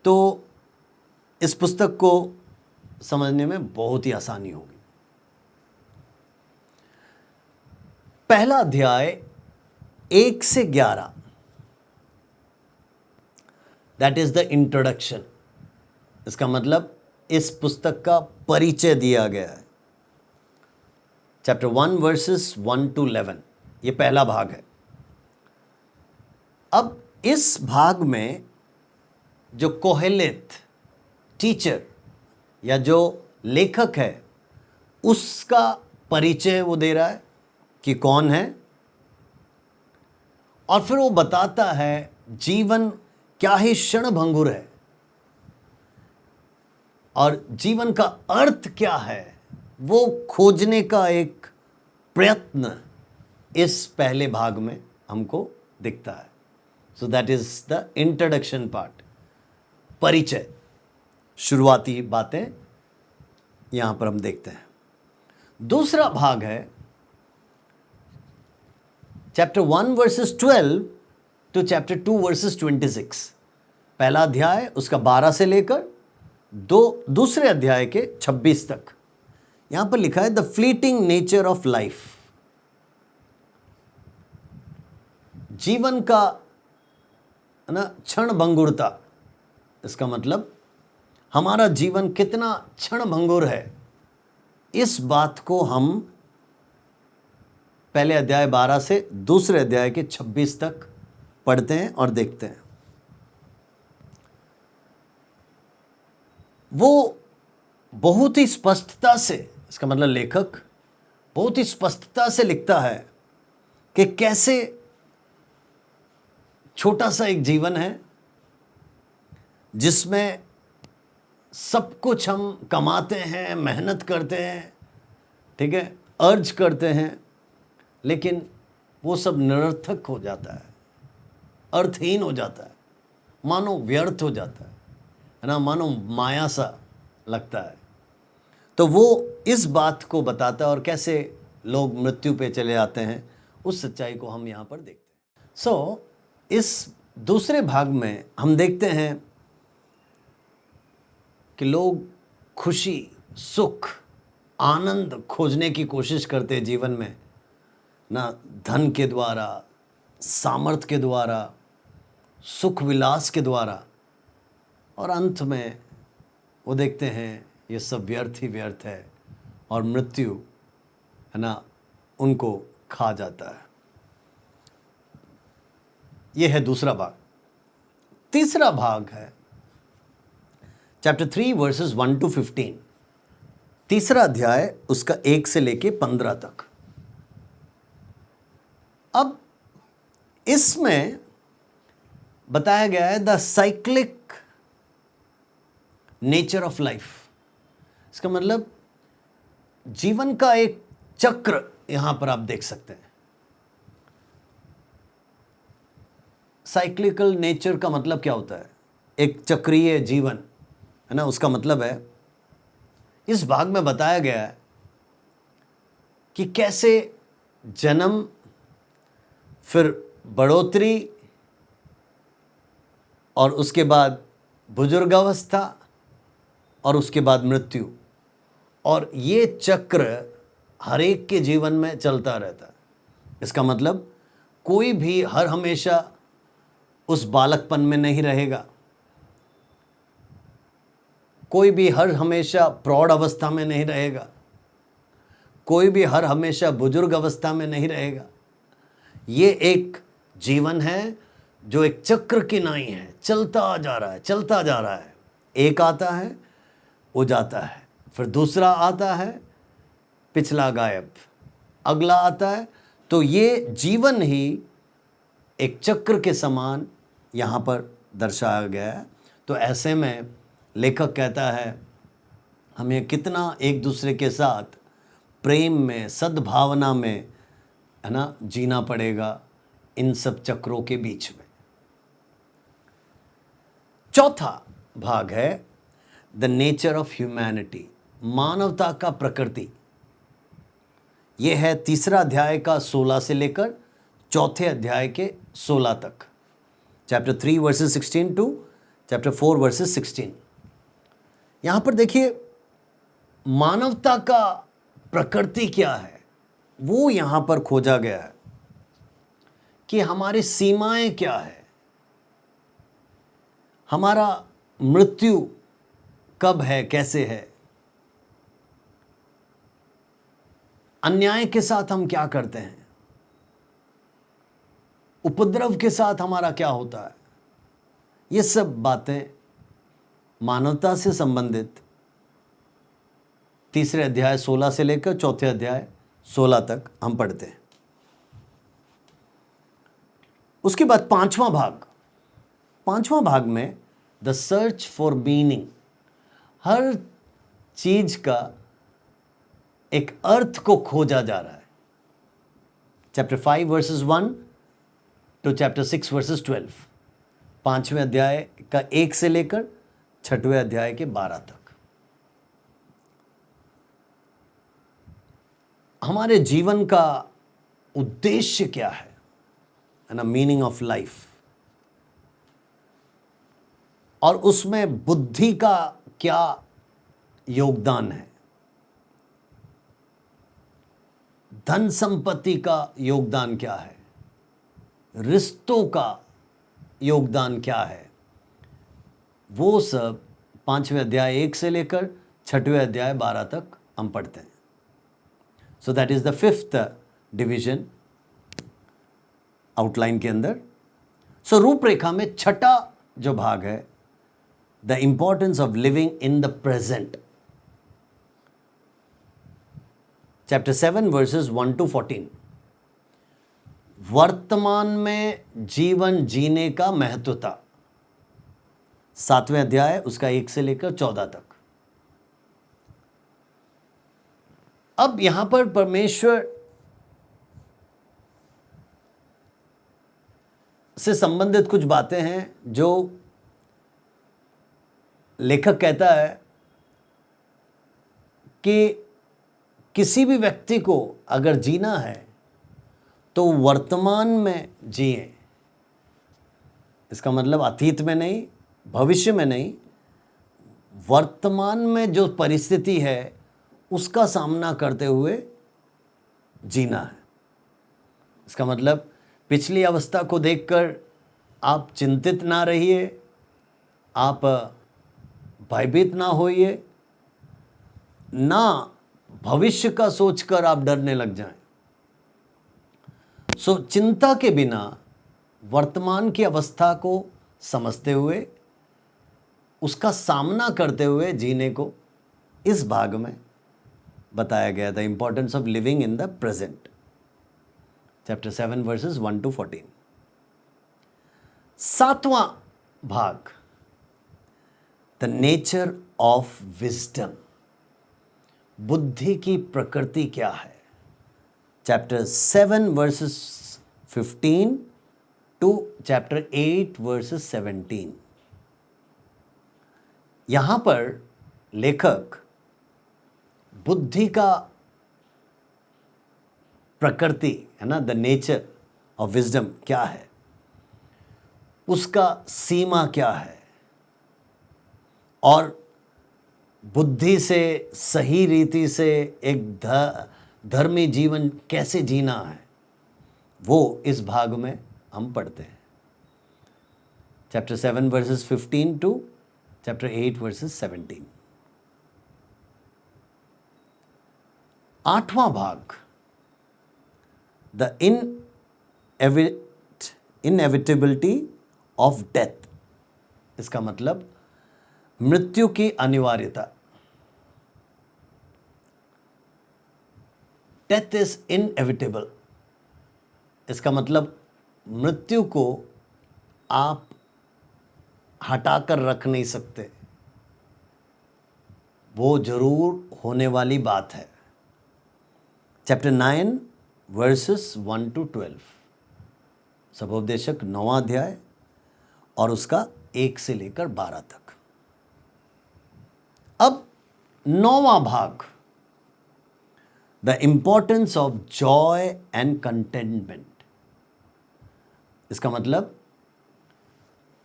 तो इस पुस्तक को समझने में बहुत ही आसानी होगी। पहला अध्याय 1 से 11, दैट इज द इंट्रोडक्शन। इसका मतलब इस पुस्तक का परिचय दिया गया है। चैप्टर 1 वर्सेस 1 to 11, ये पहला भाग है। अब इस भाग में जो कोहेलेत टीचर या जो लेखक है उसका परिचय वो दे रहा है कि कौन है, और फिर वो बताता है जीवन क्या ही क्षणभंगुर है और जीवन का अर्थ क्या है, वो खोजने का एक प्रयत्न इस पहले भाग में हमको दिखता है। सो that is the introduction part, परिचय, शुरुआती बातें यहां पर हम देखते हैं। दूसरा भाग है chapter 1 verses 12 to chapter 2 verses 26। पहला अध्याय उसका 12 से लेकर दूसरे अध्याय के 26 तक। यहां पर लिखा है the fleeting nature of life, जीवन का ना क्षणभंगुरता। इसका मतलब हमारा जीवन कितना क्षणभंगुर है, इस बात को हम पहले अध्याय 12 से दूसरे अध्याय के 26 तक पढ़ते हैं और देखते हैं। वो बहुत ही स्पष्टता से, इसका मतलब लेखक बहुत ही स्पष्टता से लिखता है कि कैसे छोटा सा एक जीवन है जिसमें सब कुछ हम कमाते हैं, मेहनत करते हैं, ठीक है, अर्ज करते हैं, लेकिन वो सब निरर्थक हो जाता है, अर्थहीन हो जाता है, मानो व्यर्थ हो जाता है ना, मानो माया सा लगता है। तो वो इस बात को बताता है और कैसे लोग मृत्यु पे चले जाते हैं, उस सच्चाई को हम यहाँ पर देखते हैं। सो इस दूसरे भाग में हम देखते हैं कि लोग खुशी, सुख, आनंद खोजने की कोशिश करते हैं जीवन में ना, धन के द्वारा, सामर्थ्य के द्वारा, सुख विलास के द्वारा, और अंत में वो देखते हैं ये सब व्यर्थ ही व्यर्थ है और मृत्यु है ना उनको खा जाता है। ये है दूसरा भाग। तीसरा भाग है चैप्टर 3 वर्सेस 1 to 15। तीसरा अध्याय उसका 1 से लेके 15 तक। अब इसमें बताया गया है the cyclic nature of life. इसका मतलब जीवन का एक चक्र यहां पर आप देख सकते हैं। साइक्लिकल नेचर का मतलब क्या होता है? एक चक्रीय जीवन, है ना। उसका मतलब है, इस भाग में बताया गया है कि कैसे जन्म, फिर बढ़ोतरी, और उसके बाद बुजुर्गावस्था, और उसके बाद मृत्यु, और ये चक्र हर एक के जीवन में चलता रहता है। इसका मतलब कोई भी हर हमेशा उस बालकपन में नहीं रहेगा, कोई भी हर हमेशा प्रौढ़ अवस्था में नहीं रहेगा, कोई भी हर हमेशा बुजुर्ग अवस्था में नहीं रहेगा। ये एक जीवन है जो एक चक्र की नाई है, चलता जा रहा है, चलता जा रहा है। एक आता है, वो जाता है, फिर दूसरा आता है, पिछला गायब, अगला आता है। तो ये जीवन ही एक चक्र के समान यहाँ पर दर्शाया गया है। तो ऐसे में लेखक कहता है हमें कितना एक दूसरे के साथ प्रेम में, सद्भावना में, है ना, जीना पड़ेगा इन सब चक्रों के बीच में। चौथा भाग है द नेचर ऑफ ह्यूमैनिटी, मानवता का प्रकृति। यह है 3 अध्याय का 16 से लेकर 4 अध्याय के 16 तक। Chapter 3 verses 16 to chapter 4 verses 16। यहां पर देखिए मानवता का प्रकृति क्या है, वो यहां पर खोजा गया है कि हमारी सीमाएं क्या है, हमारा मृत्यु कब है, कैसे है, अन्याय के साथ हम क्या करते हैं, उपद्रव के साथ हमारा क्या होता है। ये सब बातें मानवता से संबंधित 3 अध्याय 16 से लेकर 4 अध्याय 16 तक हम पढ़ते हैं। उसके बाद 5वां भाग में द सर्च फॉर मीनिंग, हर चीज का एक अर्थ को खोजा जा रहा है। Chapter 5 verses 1 to chapter 6 verses 12, 5वें अध्याय का 1 से लेकर 6वें अध्याय के 12 तक। हमारे जीवन का उद्देश्य क्या है ना, मीनिंग ऑफ लाइफ, और उसमें बुद्धि का क्या योगदान है, धन संपत्ति का योगदान क्या है, रिश्तों का योगदान क्या है, वो सब 5वें अध्याय 1 से लेकर 6वें अध्याय 12 तक हम पढ़ते हैं। So that is the 5th division outline के अंदर। सो रूपरेखा में 6ठा जो भाग है, the importance of living in the present. Chapter 7 verses 1 to 14, वर्तमान में जीवन जीने का महत्वता। 7वें अध्याय उसका 1 से लेकर 14 तक। अब यहां पर परमेश्वर से संबंधित कुछ बातें हैं जो लेखक कहता है कि किसी भी व्यक्ति को अगर जीना है तो वर्तमान में जिए। इसका मतलब अतीत में नहीं, भविष्य में नहीं, वर्तमान में जो परिस्थिति है उसका सामना करते हुए जीना है। इसका मतलब पिछली अवस्था को देखकर आप चिंतित ना रहिए, आप भयभीत ना होइए, ना भविष्य का सोचकर आप डरने लग जाएं। सो चिंता के बिना वर्तमान की अवस्था को समझते हुए, उसका सामना करते हुए जीने को इस भाग में बताया गया। The importance of living in the present, chapter 7 verses 1 to 14। सातवां भाग, द नेचर ऑफ विजडम, बुद्धि की प्रकृति क्या है। Chapter 7 verses 15 to chapter 8 verses 17। यहां पर लेखक बुद्धि का प्रकृति है ना, द नेचर ऑफ विजडम क्या है, उसका सीमा क्या है, और बुद्धि से सही रीति से एक धर्मी जीवन कैसे जीना है, वो इस भाग में हम पढ़ते हैं। Chapter 7 verses 15 to chapter 8 verses 17। आठवां भाग, द इनएविटेबिलिटी ऑफ डेथ, इसका मतलब मृत्यु की अनिवार्यता। डेथ इज इनएविटेबल, इसका मतलब मृत्यु को आप हटाकर रख नहीं सकते, वो जरूर होने वाली बात है। चैप्टर 9 वर्सेस 1 टू 12, सबोपदेशक 9वां अध्याय और उसका 1 से लेकर 12 तक। अब 9वां भाग, the importance of joy and contentment, इसका मतलब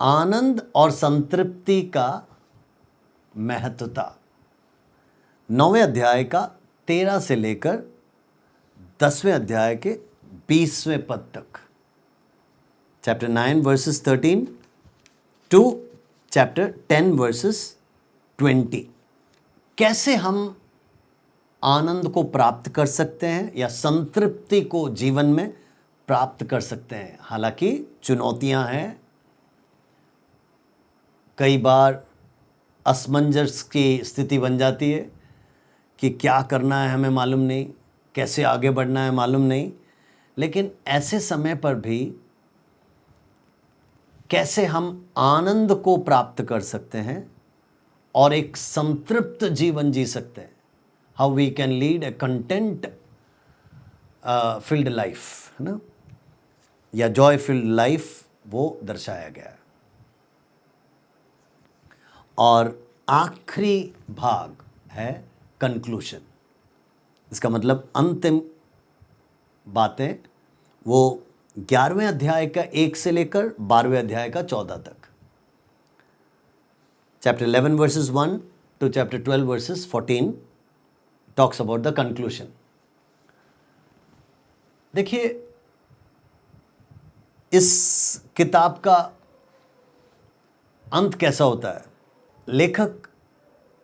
आनंद और संतृप्ति का महत्वता। 9वें अध्याय का 13 से लेकर 10वें अध्याय के 20वें पद तक। Chapter 9 verses 13 to chapter 10 verses 20। कैसे हम आनंद को प्राप्त कर सकते हैं या संतृप्ति को जीवन में प्राप्त कर सकते हैं। हालांकि चुनौतियां हैं, कई बार असमंजस की स्थिति बन जाती है कि क्या करना है हमें मालूम नहीं, कैसे आगे बढ़ना है मालूम नहीं। लेकिन ऐसे समय पर भी कैसे हम आनंद को प्राप्त कर सकते हैं और एक संतृप्त जीवन जी सकते हैं, how we can lead a content filled life, है ना, या जॉय फिल्ड लाइफ, वो दर्शाया गया है। और आखिरी भाग है कंक्लूशन, इसका मतलब अंतिम बातें, वो 11वें अध्याय का 1 से लेकर 12वें अध्याय का 14 तक। Chapter 11 verses 1 to chapter 12 verses 14 talks about the conclusion. देखिए, इस किताब का अंत कैसा होता है। लेखक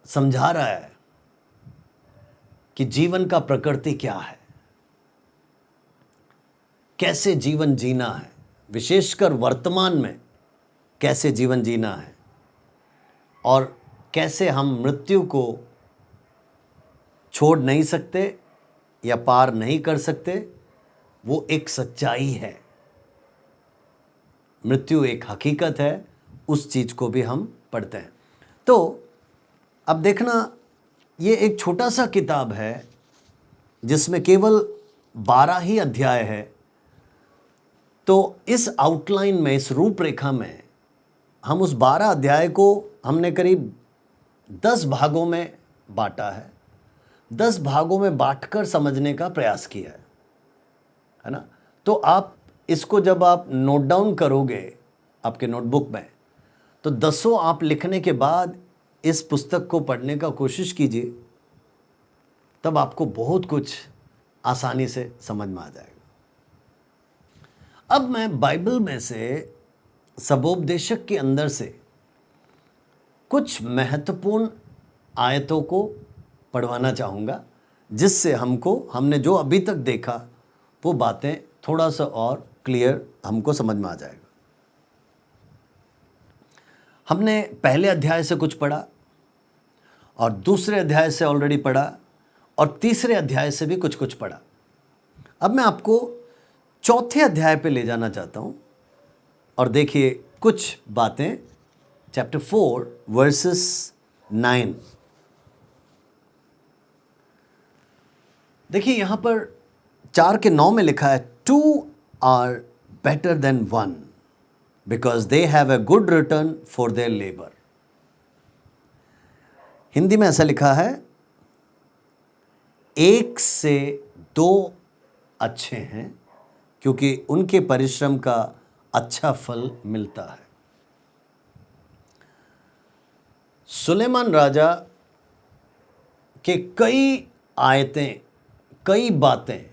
समझा रहा है कि जीवन का प्रकृति क्या है, कैसे जीवन जीना है, विशेषकर वर्तमान में कैसे जीवन जीना है, और कैसे हम मृत्यु को छोड़ नहीं सकते या पार नहीं कर सकते। वो एक सच्चाई है, मृत्यु एक हकीकत है, उस चीज को भी हम पढ़ते हैं। तो अब देखना, ये एक छोटा सा किताब है जिसमें केवल 12 ही अध्याय है। तो इस आउटलाइन में, इस रूपरेखा में, हम उस 12 अध्याय को हमने करीब 10 भागों में बांटा है, 10 भागों में बांटकर समझने का प्रयास किया है ना। तो आप इसको जब आप नोट डाउन करोगे आपके नोटबुक में, तो 10 आप लिखने के बाद इस पुस्तक को पढ़ने का कोशिश कीजिए, तब आपको बहुत कुछ आसानी से समझ में आ जाएगा। अब मैं बाइबल में से, सबोपदेशक के अंदर से कुछ महत्वपूर्ण आयतों को पढ़वाना चाहूँगा, जिससे हमने जो अभी तक देखा वो बातें थोड़ा सा और क्लियर हमको समझ में आ जाएगा। हमने पहले अध्याय से कुछ पढ़ा और दूसरे अध्याय से ऑलरेडी पढ़ा और तीसरे अध्याय से भी कुछ पढ़ा। अब मैं आपको चौथे अध्याय पे ले जाना चाहता हूँ और देखिए कुछ बातें चैप्टर 4 वर्सेस 9। देखिए यहां पर 4:9 में लिखा है, 2 are better than 1 because they have a good return for their labour. Hindi में ऐसा लिखा है, 1 से 2 अच्छे हैं क्योंकि उनके परिश्रम का अच्छा फल मिलता है। सुलेमान राजा के कई आयतें, कई बातें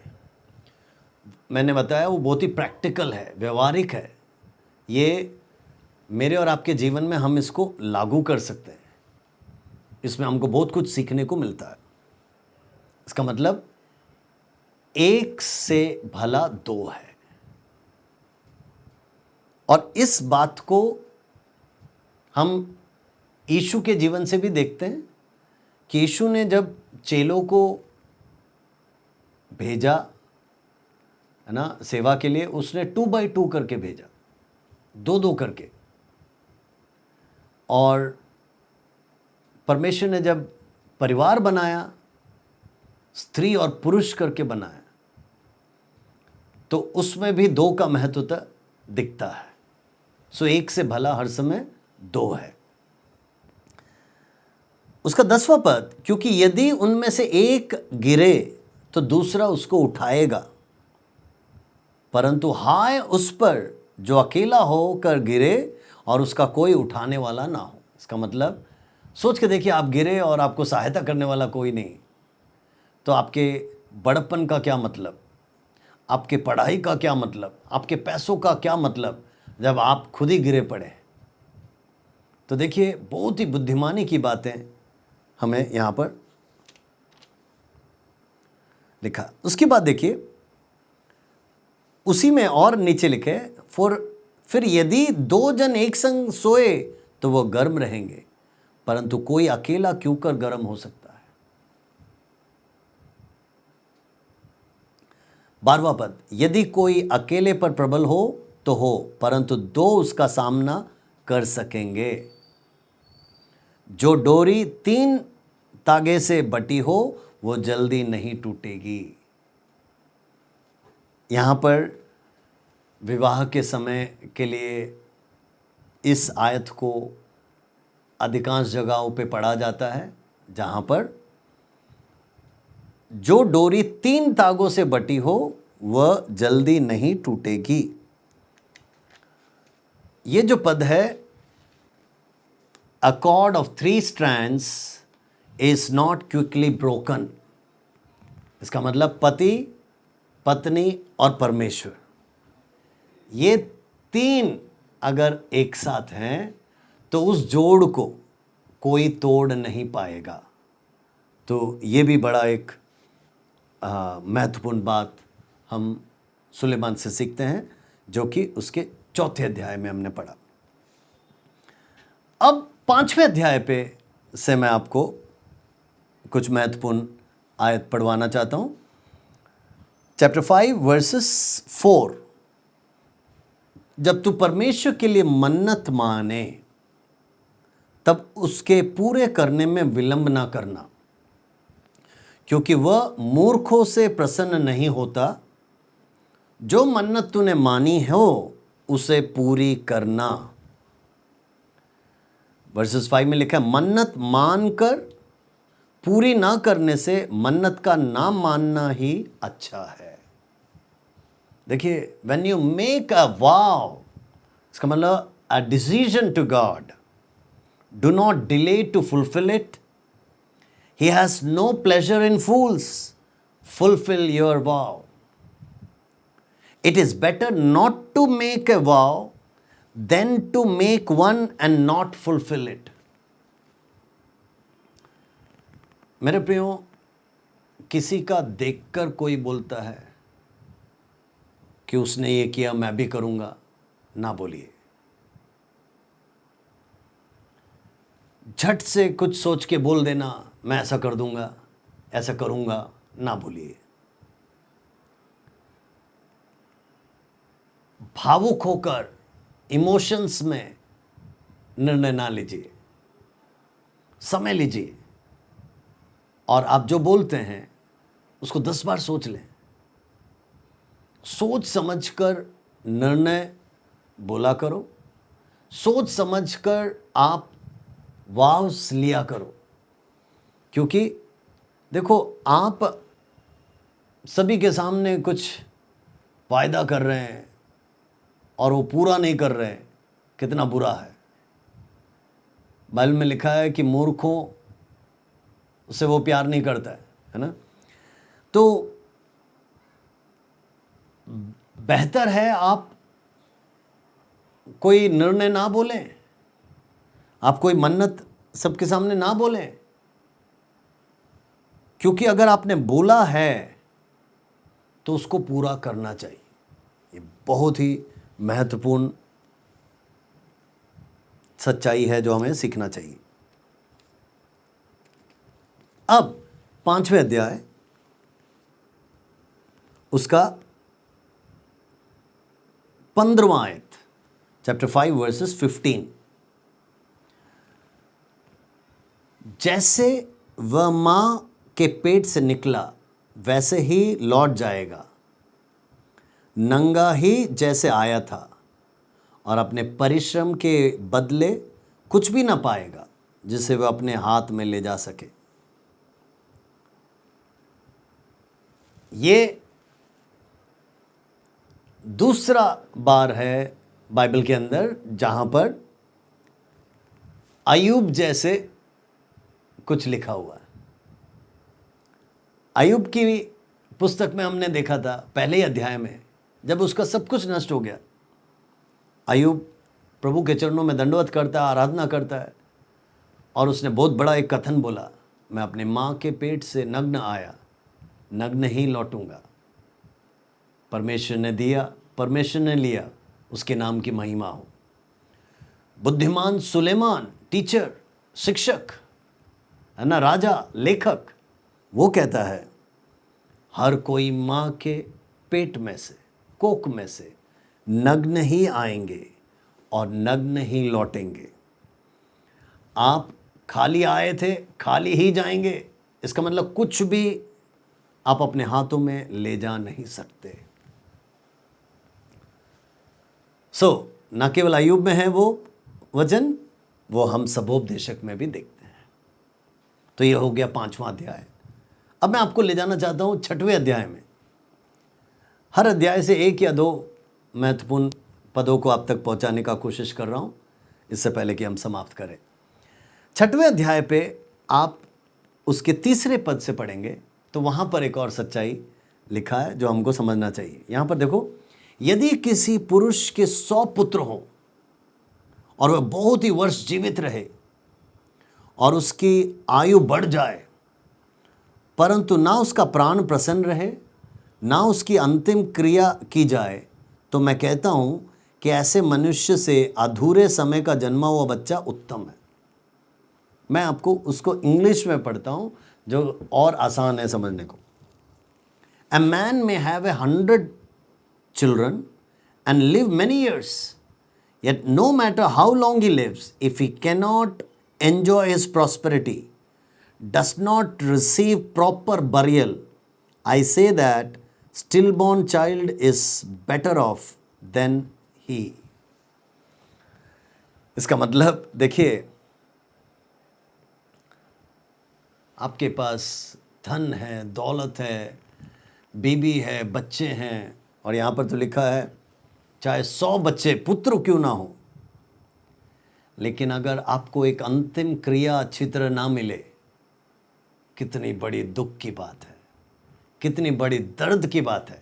मैंने बताया वो बहुत ही प्रैक्टिकल है, व्यवहारिक है। ये मेरे और आपके जीवन में हम इसको लागू कर सकते हैं। इसमें हमको बहुत कुछ सीखने को मिलता है। इसका मतलब 1 से भला 2 है। और इस बात को हम यीशु के जीवन से भी देखते हैं कि यीशु ने जब चेलों को भेजा है ना सेवा के लिए, उसने 2 बाई 2 करके भेजा, 2-2 करके। और परमेश्वर ने जब परिवार बनाया, स्त्री और पुरुष करके बनाया, तो उसमें भी 2 का महत्व दिखता है। सो 1 से भला हर समय 2 है। उसका 10वां पद, क्योंकि यदि उनमें से एक गिरे तो दूसरा उसको उठाएगा, परंतु हाय उस पर जो अकेला होकर गिरे और उसका कोई उठाने वाला ना हो। इसका मतलब सोच के देखिए, आप गिरे और आपको सहायता करने वाला कोई नहीं, तो आपके बड़प्पन का क्या मतलब, आपके पढ़ाई का क्या मतलब, आपके पैसों का क्या मतलब जब आप खुद ही गिरे पड़े। तो देखिए बहुत ही बुद्धिमानी की बातें हमें यहाँ पर लिखा। उसके बाद देखिए उसी में और नीचे लिखे, फिर यदि 2 जन एक संग सोए तो वो गर्म रहेंगे, परंतु कोई अकेला क्यों कर गर्म हो सकता है। 12वां पद, यदि कोई अकेले पर प्रबल हो तो हो, परंतु 2 उसका सामना कर सकेंगे। जो डोरी 3 तागे से बटी हो वो जल्दी नहीं टूटेगी। यहां पर विवाह के समय के लिए इस आयत को अधिकांश जगहों पे पढ़ा जाता है, जहां पर जो डोरी 3 तागों से बटी हो वह जल्दी नहीं टूटेगी। ये जो पद है, a cord of 3 strands is not quickly broken। इसका मतलब पति, पत्नी और परमेश्वर, ये 3 अगर एक साथ हैं तो उस जोड़ को कोई तोड़ नहीं पाएगा। तो ये भी बड़ा एक महत्वपूर्ण बात हम सुलेमान से सीखते हैं, जो कि उसके 4थे अध्याय में हमने पढ़ा। अब 5वें अध्याय पे से मैं आपको कुछ महत्वपूर्ण आयत पढ़वाना चाहता हूं। चैप्टर 5 वर्सेस 4, जब तू परमेश्वर के लिए मन्नत माने तब उसके पूरे करने में विलंब ना करना, क्योंकि वह मूर्खों से प्रसन्न नहीं होता। जो मन्नत तूने मानी हो उसे पूरी करना। वर्सेस 5 में लिखा है, मन्नत मानकर पूरी ना करने से मन्नत का ना मानना ही अच्छा है। देखिए, when you make a vow, इसका मतलब a decision to God, do not delay to fulfil it. He has no pleasure in fools. Fulfil your vow. It is better not to make a vow than to make one and not fulfill it। मेरे प्रियो, किसी का देखकर कोई बोलता है कि उसने ये किया मैं भी करूंगा, ना बोलिए। झट से कुछ सोच के बोल देना मैं ऐसा कर दूंगा, ऐसा करूंगा, ना बोलिए। भावुक होकर इमोशंस में निर्णय ना लीजिए, समय लीजिए और आप जो बोलते हैं उसको 10 बार सोच लें। सोच समझकर निर्णय बोला करो, सोच समझकर आप वाव्स लिया करो। क्योंकि देखो, आप सभी के सामने कुछ वायदा कर रहे हैं और वो पूरा नहीं कर रहे हैं, कितना बुरा है। बाइबल में लिखा है कि मूर्खों से वो प्यार नहीं करता है ना। तो बेहतर है आप कोई निर्णय ना बोलें, आप कोई मन्नत सबके सामने ना बोलें, क्योंकि अगर आपने बोला है तो उसको पूरा करना चाहिए। ये बहुत ही महत्वपूर्ण सच्चाई है जो हमें सीखना चाहिए। अब 5वें अध्याय उसका 15वां आयत, चैप्टर 5 वर्सेस 15। जैसे वह मां के पेट से निकला वैसे ही लौट जाएगा, नंगा ही जैसे आया था, और अपने परिश्रम के बदले कुछ भी ना पाएगा जिसे वह अपने हाथ में ले जा सके। ये दूसरा बार है बाइबल के अंदर जहां पर अय्यूब जैसे कुछ लिखा हुआ है। अय्यूब की पुस्तक में हमने देखा था पहले ही अध्याय में, जब उसका सब कुछ नष्ट हो गया, अय्यूब प्रभु के चरणों में दंडवत करता है, आराधना करता है, और उसने बहुत बड़ा एक कथन बोला, मैं अपने माँ के पेट से नग्न आया, नग्न ही लौटूंगा। परमेश्वर ने दिया, परमेश्वर ने लिया, उसके नाम की महिमा हो। बुद्धिमान सुलेमान, टीचर, शिक्षक है ना, राजा, लेखक, वो कहता है हर कोई माँ के पेट में से, कोख में से नग्न ही आएंगे और नग्न ही लौटेंगे। आप खाली आए थे, खाली ही जाएंगे। इसका मतलब कुछ भी आप अपने हाथों में ले जा नहीं सकते। न केवल अय्यूब में है वो वचन, वो हम सबोपदेशक में भी देखते हैं। तो ये हो गया 5वां अध्याय। अब मैं आपको ले जाना चाहता हूं 6वें अध्याय में। हर अध्याय से 1 या 2 महत्वपूर्ण पदों को आप तक पहुंचाने का कोशिश कर रहा हूं, इससे पहले कि हम समाप्त करें। 6वें अध्याय पे आप उसके 3रे पद से पढ़ेंगे तो वहां पर एक और सच्चाई लिखा है जो हमको समझना चाहिए। यहां पर देखो, यदि किसी पुरुष के 100 पुत्र हों और वह बहुत ही वर्ष जीवित रहे और उसकी आयु बढ़ जाए, परंतु ना उसका प्राण प्रसन्न रहे, ना उसकी अंतिम क्रिया की जाए, तो मैं कहता हूं कि ऐसे मनुष्य से अधूरे समय का जन्मा हुआ बच्चा उत्तम है। मैं आपको उसको इंग्लिश में पढ़ता हूं जो और आसान है समझने को। A man may have 100 children and live many years, yet no matter how long he lives, if he cannot enjoy his prosperity, does not receive proper burial, I say that stillborn child is better off than he. इसका मतलब देखिए, आपके पास धन है, दौलत है, बीबी है, बच्चे हैं, और यहाँ पर तो लिखा है चाहे 100 बच्चे, पुत्र क्यों ना हो, लेकिन अगर आपको एक अंतिम क्रिया अच्छी तरह ना मिले, कितनी बड़ी दुख की बात है, कितनी बड़ी दर्द की बात है।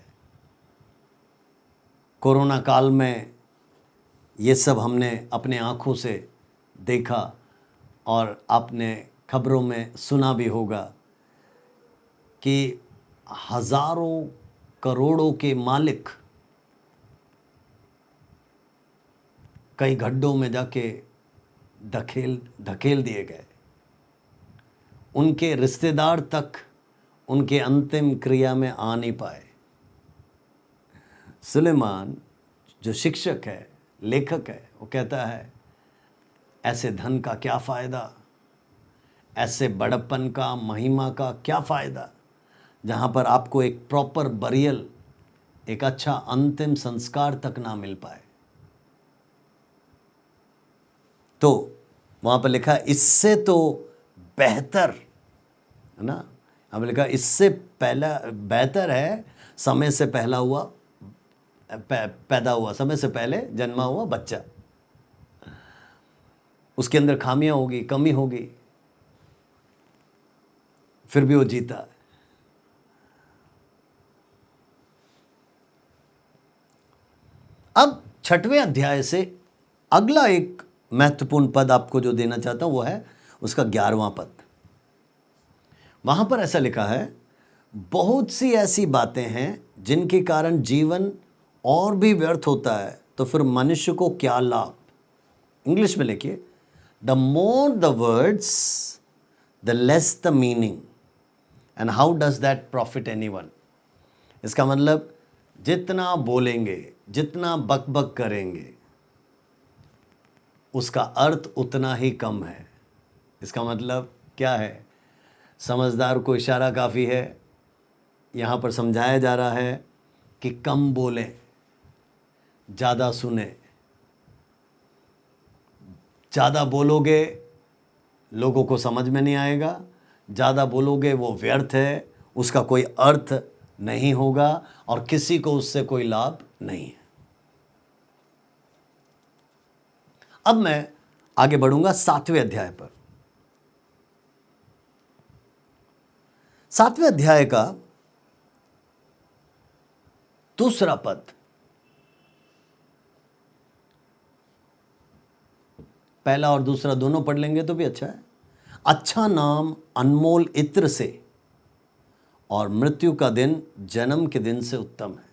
कोरोना काल में ये सब हमने अपने आँखों से देखा और आपने खबरों में सुना भी होगा कि हजारों करोड़ों के मालिक कई गड्ढों में जाके धकेल दिए गए। उनके रिश्तेदार तक उनके अंतिम क्रिया में आ नहीं पाए। सुलेमान जो शिक्षक है, लेखक है, वो कहता है ऐसे धन का क्या फ़ायदा, ऐसे बड़प्पन का, महिमा का क्या फ़ायदा, जहाँ पर आपको एक प्रॉपर बरियल, एक अच्छा अंतिम संस्कार तक ना मिल पाए। तो वहाँ पर लिखा है इससे तो बेहतर, है ना, हमने लिखा इससे पहला बेहतर है समय से पहला हुआ पैदा हुआ, समय से पहले जन्मा हुआ बच्चा। उसके अंदर खामियां होगी, कमी होगी, फिर भी वो जीता है। अब 6वें अध्याय से अगला एक महत्वपूर्ण पद आपको जो देना चाहता हूं वो है उसका 11वां पद। वहां पर ऐसा लिखा है, बहुत सी ऐसी बातें हैं जिनके कारण जीवन और भी व्यर्थ होता है, तो फिर मनुष्य को क्या लाभ। इंग्लिश में लिखिए, the more the words the less the meaning and how does that profit anyone. इसका मतलब जितना बोलेंगे, जितना बकबक करेंगे, उसका अर्थ उतना ही कम है। इसका मतलब क्या है? समझदार को इशारा काफ़ी है। यहाँ पर समझाया जा रहा है कि कम बोलें, ज़्यादा सुने। ज़्यादा बोलोगे लोगों को समझ में नहीं आएगा, ज़्यादा बोलोगे वो व्यर्थ है, उसका कोई अर्थ नहीं होगा और किसी को उससे कोई लाभ नहीं है। अब मैं आगे बढ़ूंगा 7वें अध्याय पर। 7वें अध्याय का दूसरा पद, पहला और दूसरा दोनों पढ़ लेंगे तो भी अच्छा है। अच्छा नाम अनमोल इत्र से और मृत्यु का दिन जन्म के दिन से उत्तम है।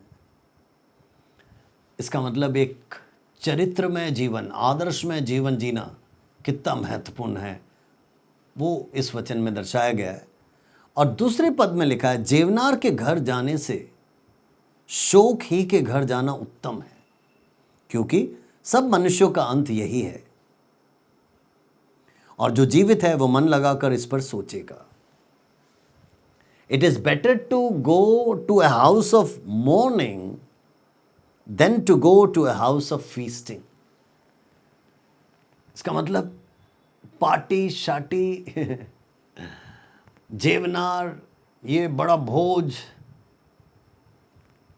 इसका मतलब एक चरित्रमय जीवन, आदर्शमय जीवन जीना कितना महत्वपूर्ण है वो इस वचन में दर्शाया गया है। और दूसरे पद में लिखा है, जेवनार के घर जाने से शोक ही के घर जाना उत्तम है, क्योंकि सब मनुष्यों का अंत यही है, और जो जीवित है वो मन लगाकर इस पर सोचेगा। It is better to go to a house of mourning than to go to a house of feasting. इसका मतलब पार्टी शाटी जेवनार, ये बड़ा भोज,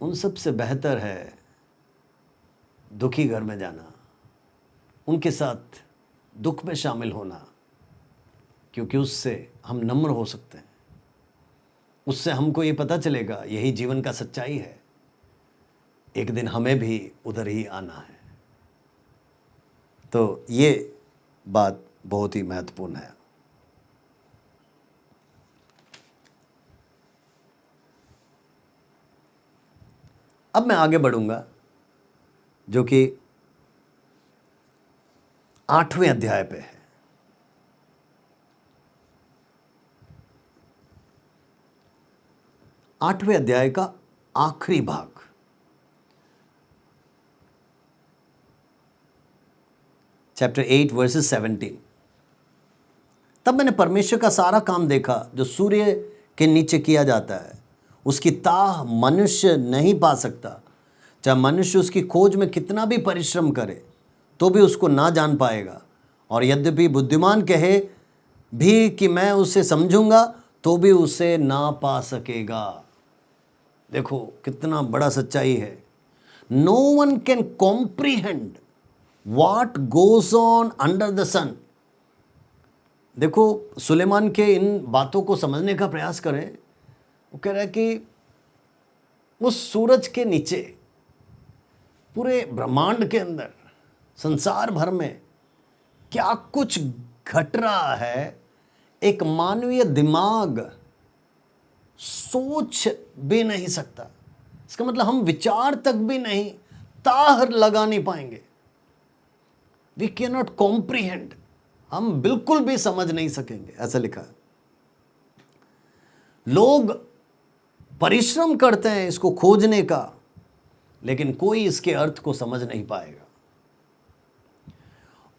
उन सब से बेहतर है दुखी घर में जाना, उनके साथ दुख में शामिल होना, क्योंकि उससे हम नम्र हो सकते हैं। उससे हमको ये पता चलेगा यही जीवन का सच्चाई है, एक दिन हमें भी उधर ही आना है। तो ये बात बहुत ही महत्वपूर्ण है। अब मैं आगे बढ़ूंगा जो कि 8वें अध्याय पे है। 8वें अध्याय का आखिरी भाग, चैप्टर 8 वर्सेस 17। तब मैंने परमेश्वर का सारा काम देखा जो सूर्य के नीचे किया जाता है, उसकी ताह मनुष्य नहीं पा सकता। चाहे मनुष्य उसकी खोज में कितना भी परिश्रम करे तो भी उसको ना जान पाएगा, और यद्यपि बुद्धिमान कहे भी कि मैं उसे समझूंगा तो भी उसे ना पा सकेगा। देखो कितना बड़ा सच्चाई है। No one can comprehend what goes on under the sun. देखो सुलेमान के इन बातों को समझने का प्रयास करें। वो कह रहा है कि उस सूरज के नीचे, पूरे ब्रह्मांड के अंदर, संसार भर में क्या कुछ घट रहा है, एक मानवीय दिमाग सोच भी नहीं सकता। इसका मतलब हम विचार तक भी नहीं, ताह लगा नहीं पाएंगे। वी कैन नॉट कॉम्प्रीहेंड, हम बिल्कुल भी समझ नहीं सकेंगे, ऐसा लिखा है। लोग परिश्रम करते हैं इसको खोजने का, लेकिन कोई इसके अर्थ को समझ नहीं पाएगा।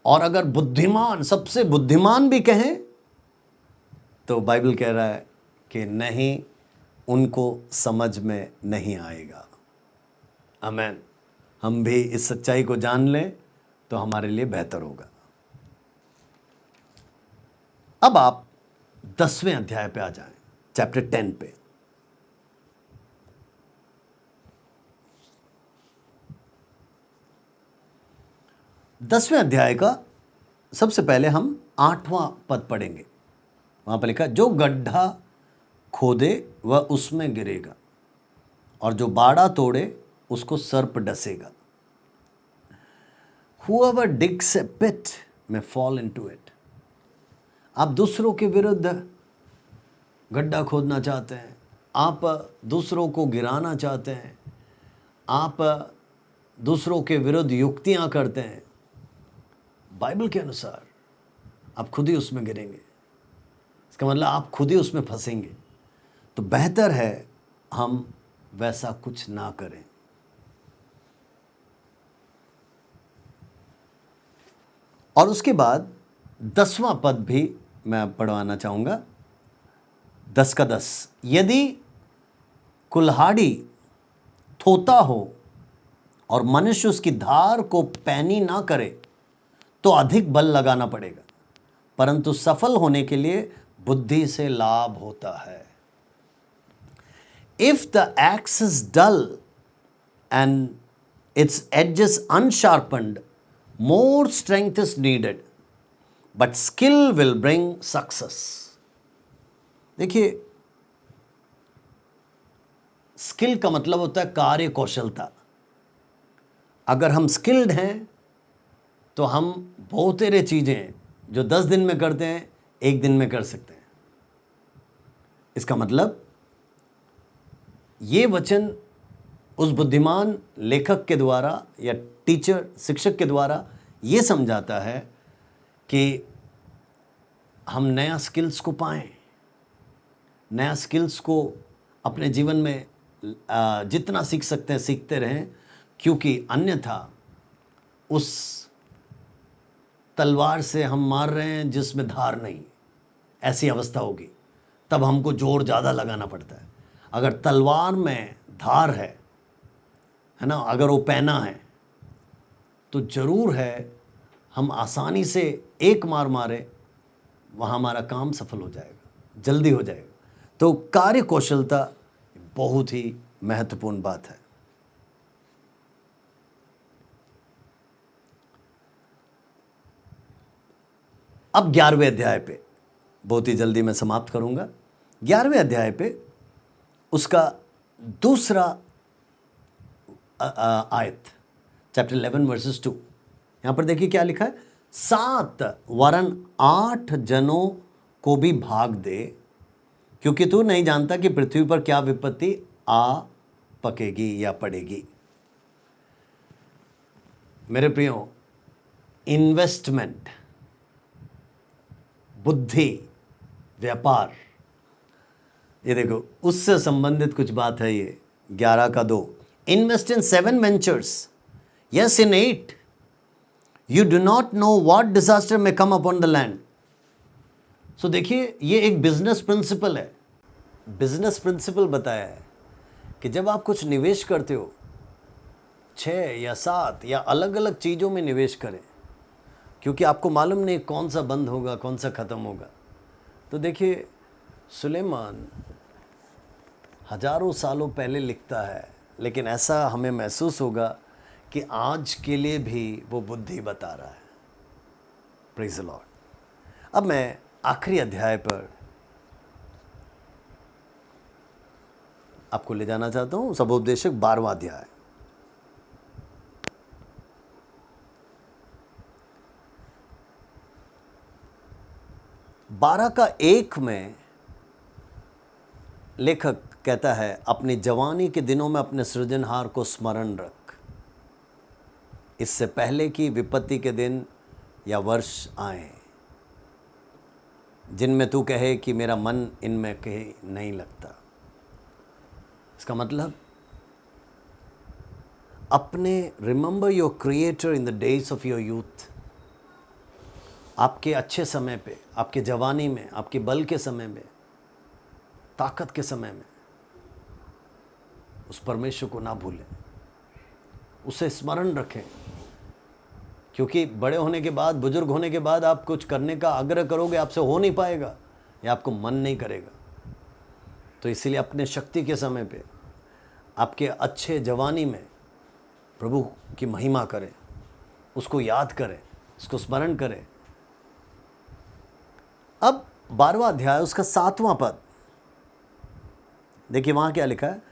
और अगर बुद्धिमान, सबसे बुद्धिमान भी कहें तो बाइबल कह रहा है कि नहीं, उनको समझ में नहीं आएगा। आमेन। हम भी इस सच्चाई को जान लें तो हमारे लिए बेहतर होगा। अब आप 10वें अध्याय पे आ जाएं, चैप्टर 10 पे। दसवें अध्याय का सबसे पहले हम 8वां पद पढ़ेंगे। वहां पर लिखा, जो गड्ढा खोदे वह उसमें गिरेगा, और जो बाड़ा तोड़े उसको सर्प डसेगा। Whoever digs a pit may fall into it. आप दूसरों के विरुद्ध गड्ढा खोदना चाहते हैं, आप दूसरों को गिराना चाहते हैं, आप दूसरों के विरुद्ध युक्तियां करते हैं, बाइबल के अनुसार आप खुद ही उसमें गिरेंगे। इसका मतलब आप खुद ही उसमें फंसेंगे। तो बेहतर है हम वैसा कुछ ना करें। और उसके बाद 10वां पद भी मैं पढ़वाना चाहूँगा, 10 का 10। यदि कुल्हाड़ी थोता हो और मनुष्य उसकी धार को पैनी ना करे तो अधिक बल लगाना पड़ेगा, परंतु सफल होने के लिए बुद्धि से लाभ होता है। If the axe is dull and its edges unsharpened, more strength is needed, but skill will bring success. देखिए, स्किल का मतलब होता है कार्य कौशलता। अगर हम स्किल्ड हैं तो हम बहुत सारे चीजें जो 10 दिन में करते हैं 1 दिन में कर सकते हैं। इसका मतलब ये वचन उस बुद्धिमान लेखक के द्वारा या टीचर, शिक्षक के द्वारा ये समझाता है कि हम नया स्किल्स को पाएं, नया स्किल्स को अपने जीवन में जितना सीख सकते हैं सीखते रहें, क्योंकि अन्यथा उस तलवार से हम मार रहे हैं जिसमें धार नहीं, ऐसी अवस्था होगी। तब हमको जोर ज़्यादा लगाना पड़ता है। अगर तलवार में धार है ना, अगर वो पैना है तो ज़रूर है हम आसानी से एक मार मारे, वहाँ हमारा काम सफल हो जाएगा, जल्दी हो जाएगा। तो कार्य कौशलता बहुत ही महत्वपूर्ण बात है। अब 11वें अध्याय पे बहुत ही जल्दी मैं समाप्त करूंगा। 11वें अध्याय पे उसका दूसरा आयत, चैप्टर 11 वर्सेस 2। यहां पर देखिए क्या लिखा है, 7 वरन 8 जनों को भी भाग दे, क्योंकि तू नहीं जानता कि पृथ्वी पर क्या विपत्ति आ पकेगी या पड़ेगी। मेरे प्रियो, इन्वेस्टमेंट, बुद्धि, व्यापार, ये देखो उससे संबंधित कुछ बात है। ये 11 का 2, invest in 7 ventures, yes in 8, you do not know what disaster में कम अपॉन द लैंड। सो देखिए, ये एक बिजनेस प्रिंसिपल है। बिजनेस प्रिंसिपल बताया है कि जब आप कुछ निवेश करते हो, 6 या 7 या अलग अलग चीज़ों में निवेश करें, क्योंकि आपको मालूम नहीं कौन सा बंद होगा, कौन सा ख़त्म होगा। तो देखिए, सुलेमान हजारों सालों पहले लिखता है, लेकिन ऐसा हमें महसूस होगा कि आज के लिए भी वो बुद्धि बता रहा है। Praise the Lord. अब मैं आखिरी अध्याय पर आपको ले जाना चाहता हूँ, सबोपदेशक 12वां अध्याय। बारह का 1 में लेखक कहता है, अपनी जवानी के दिनों में अपने सृजनहार को स्मरण रख, इससे पहले कि विपत्ति के दिन या वर्ष आए, जिनमें तू कहे कि मेरा मन इनमें कहीं नहीं लगता। इसका मतलब अपने remember your creator in the days of your youth. आपके अच्छे समय पे, आपके जवानी में, आपके बल के समय में, ताकत के समय में उस परमेश्वर को ना भूलें, उसे स्मरण रखें। क्योंकि बड़े होने के बाद, बुजुर्ग होने के बाद आप कुछ करने का आग्रह करोगे, आपसे हो नहीं पाएगा या आपको मन नहीं करेगा। तो इसीलिए अपने शक्ति के समय पे, आपके अच्छे जवानी में प्रभु की महिमा करें, उसको याद करें, उसको स्मरण करें। अब 12वां अध्याय उसका 7वां पद देखिए, वहां क्या लिखा है।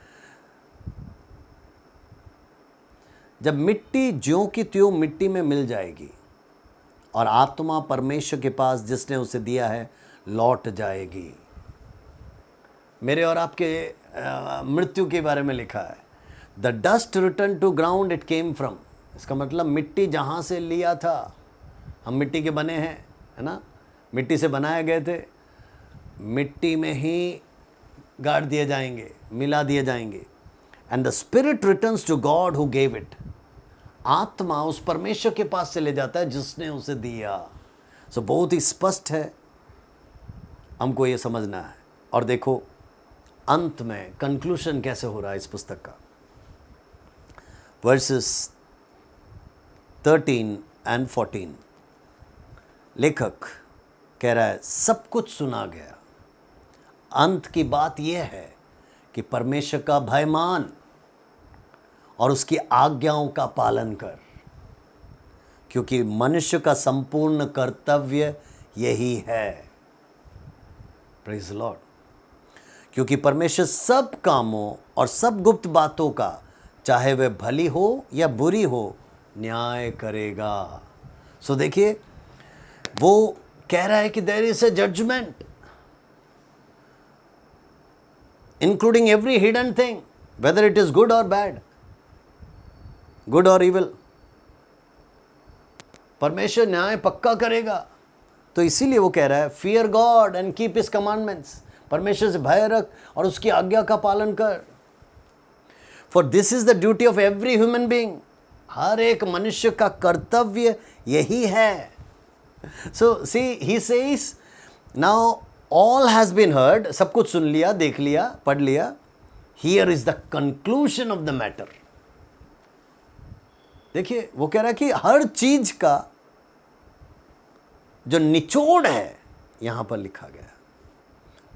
जब मिट्टी ज्यों की त्यों मिट्टी में मिल जाएगी और आत्मा परमेश्वर के पास जिसने उसे दिया है लौट जाएगी। मेरे और आपके मृत्यु के बारे में लिखा है, the dust return to ground it came from. इसका मतलब मिट्टी जहाँ से लिया था, हम मिट्टी के बने हैं, है ना, मिट्टी से बनाए गए थे, मिट्टी में ही गाड़ दिए जाएंगे, मिला दिए जाएंगे। And the spirit returns to God who gave it. आत्मा उस परमेश्वर के पास चले जाता है जिसने उसे दिया। सो बहुत ही स्पष्ट है, हमको ये समझना है। और देखो अंत में कंक्लूजन कैसे हो रहा है इस पुस्तक का। वर्सेस 13 and 14 लेखक कह रहा है, सब कुछ सुना गया। अंत की बात यह है कि परमेश्वर का भय मान और उसकी आज्ञाओं का पालन कर, क्योंकि मनुष्य का संपूर्ण कर्तव्य यही है। Praise the Lord. क्योंकि परमेश्वर सब कामों और सब गुप्त बातों का, चाहे वह भली हो या बुरी हो, न्याय करेगा। सो देखिए, वो कह रहा है कि there is a judgement including every hidden thing, whether it is good और बैड, गुड और इविल। परमेश्वर न्याय पक्का करेगा। तो इसीलिए वो कह रहा है, fear God and keep his commandments. परमेश्वर से भय रख और उसकी आज्ञा का पालन कर। For this is the duty of every human being. हर एक मनुष्य का कर्तव्य यही है। So see he says, now all has been heard. सब कुछ सुन लिया, देख लिया, पढ़ लिया। Here is the conclusion of the matter. देखिए, वो कह रहा है कि हर चीज का जो निचोड़ है यहां पर लिखा गया है।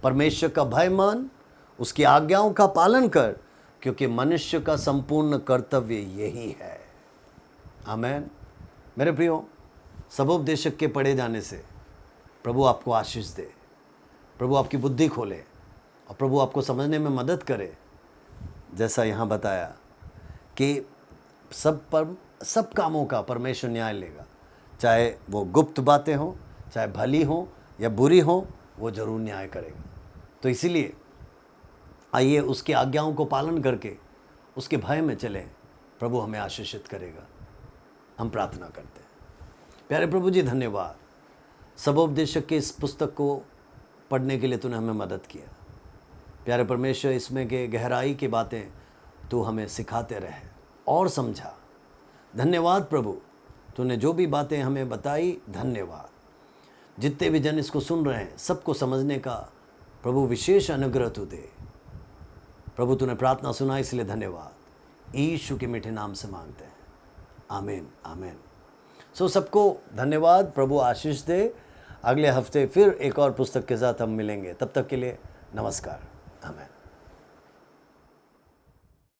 परमेश्वर का भय मान, उसकी आज्ञाओं का पालन कर, क्योंकि मनुष्य का संपूर्ण कर्तव्य यही है। आमेन। मेरे प्रियो, सबोपदेशक के पढ़े जाने से प्रभु आपको आशीष दे, प्रभु आपकी बुद्धि खोले और प्रभु आपको समझने में मदद करे। जैसा यहाँ बताया कि सब कामों का परमेश्वर न्याय लेगा, चाहे वो गुप्त बातें हों, चाहे भली हों या बुरी हों, वो जरूर न्याय करेगा। तो इसीलिए आइए उसकी आज्ञाओं को पालन करके उसके भय में चलें, प्रभु हमें आशीषित करेगा। हम प्रार्थना करते हैं। प्यारे प्रभु जी, धन्यवाद सबोपदेशक के इस पुस्तक को पढ़ने के लिए तूने हमें मदद किया। प्यारे परमेश्वर, इसमें के गहराई की बातें तू हमें सिखाते रहे और समझा। धन्यवाद प्रभु, तूने जो भी बातें हमें बताई, धन्यवाद। जितने भी जन इसको सुन रहे हैं, सबको समझने का प्रभु विशेष अनुग्रह तू दे। प्रभु तूने प्रार्थना सुना, इसलिए धन्यवाद। यीशु के मीठे नाम से मांगते हैं, आमीन आमीन। सो सबको धन्यवाद, प्रभु आशीष दे। अगले हफ्ते फिर एक और पुस्तक के साथ हम मिलेंगे। तब तक के लिए नमस्कार, आमीन।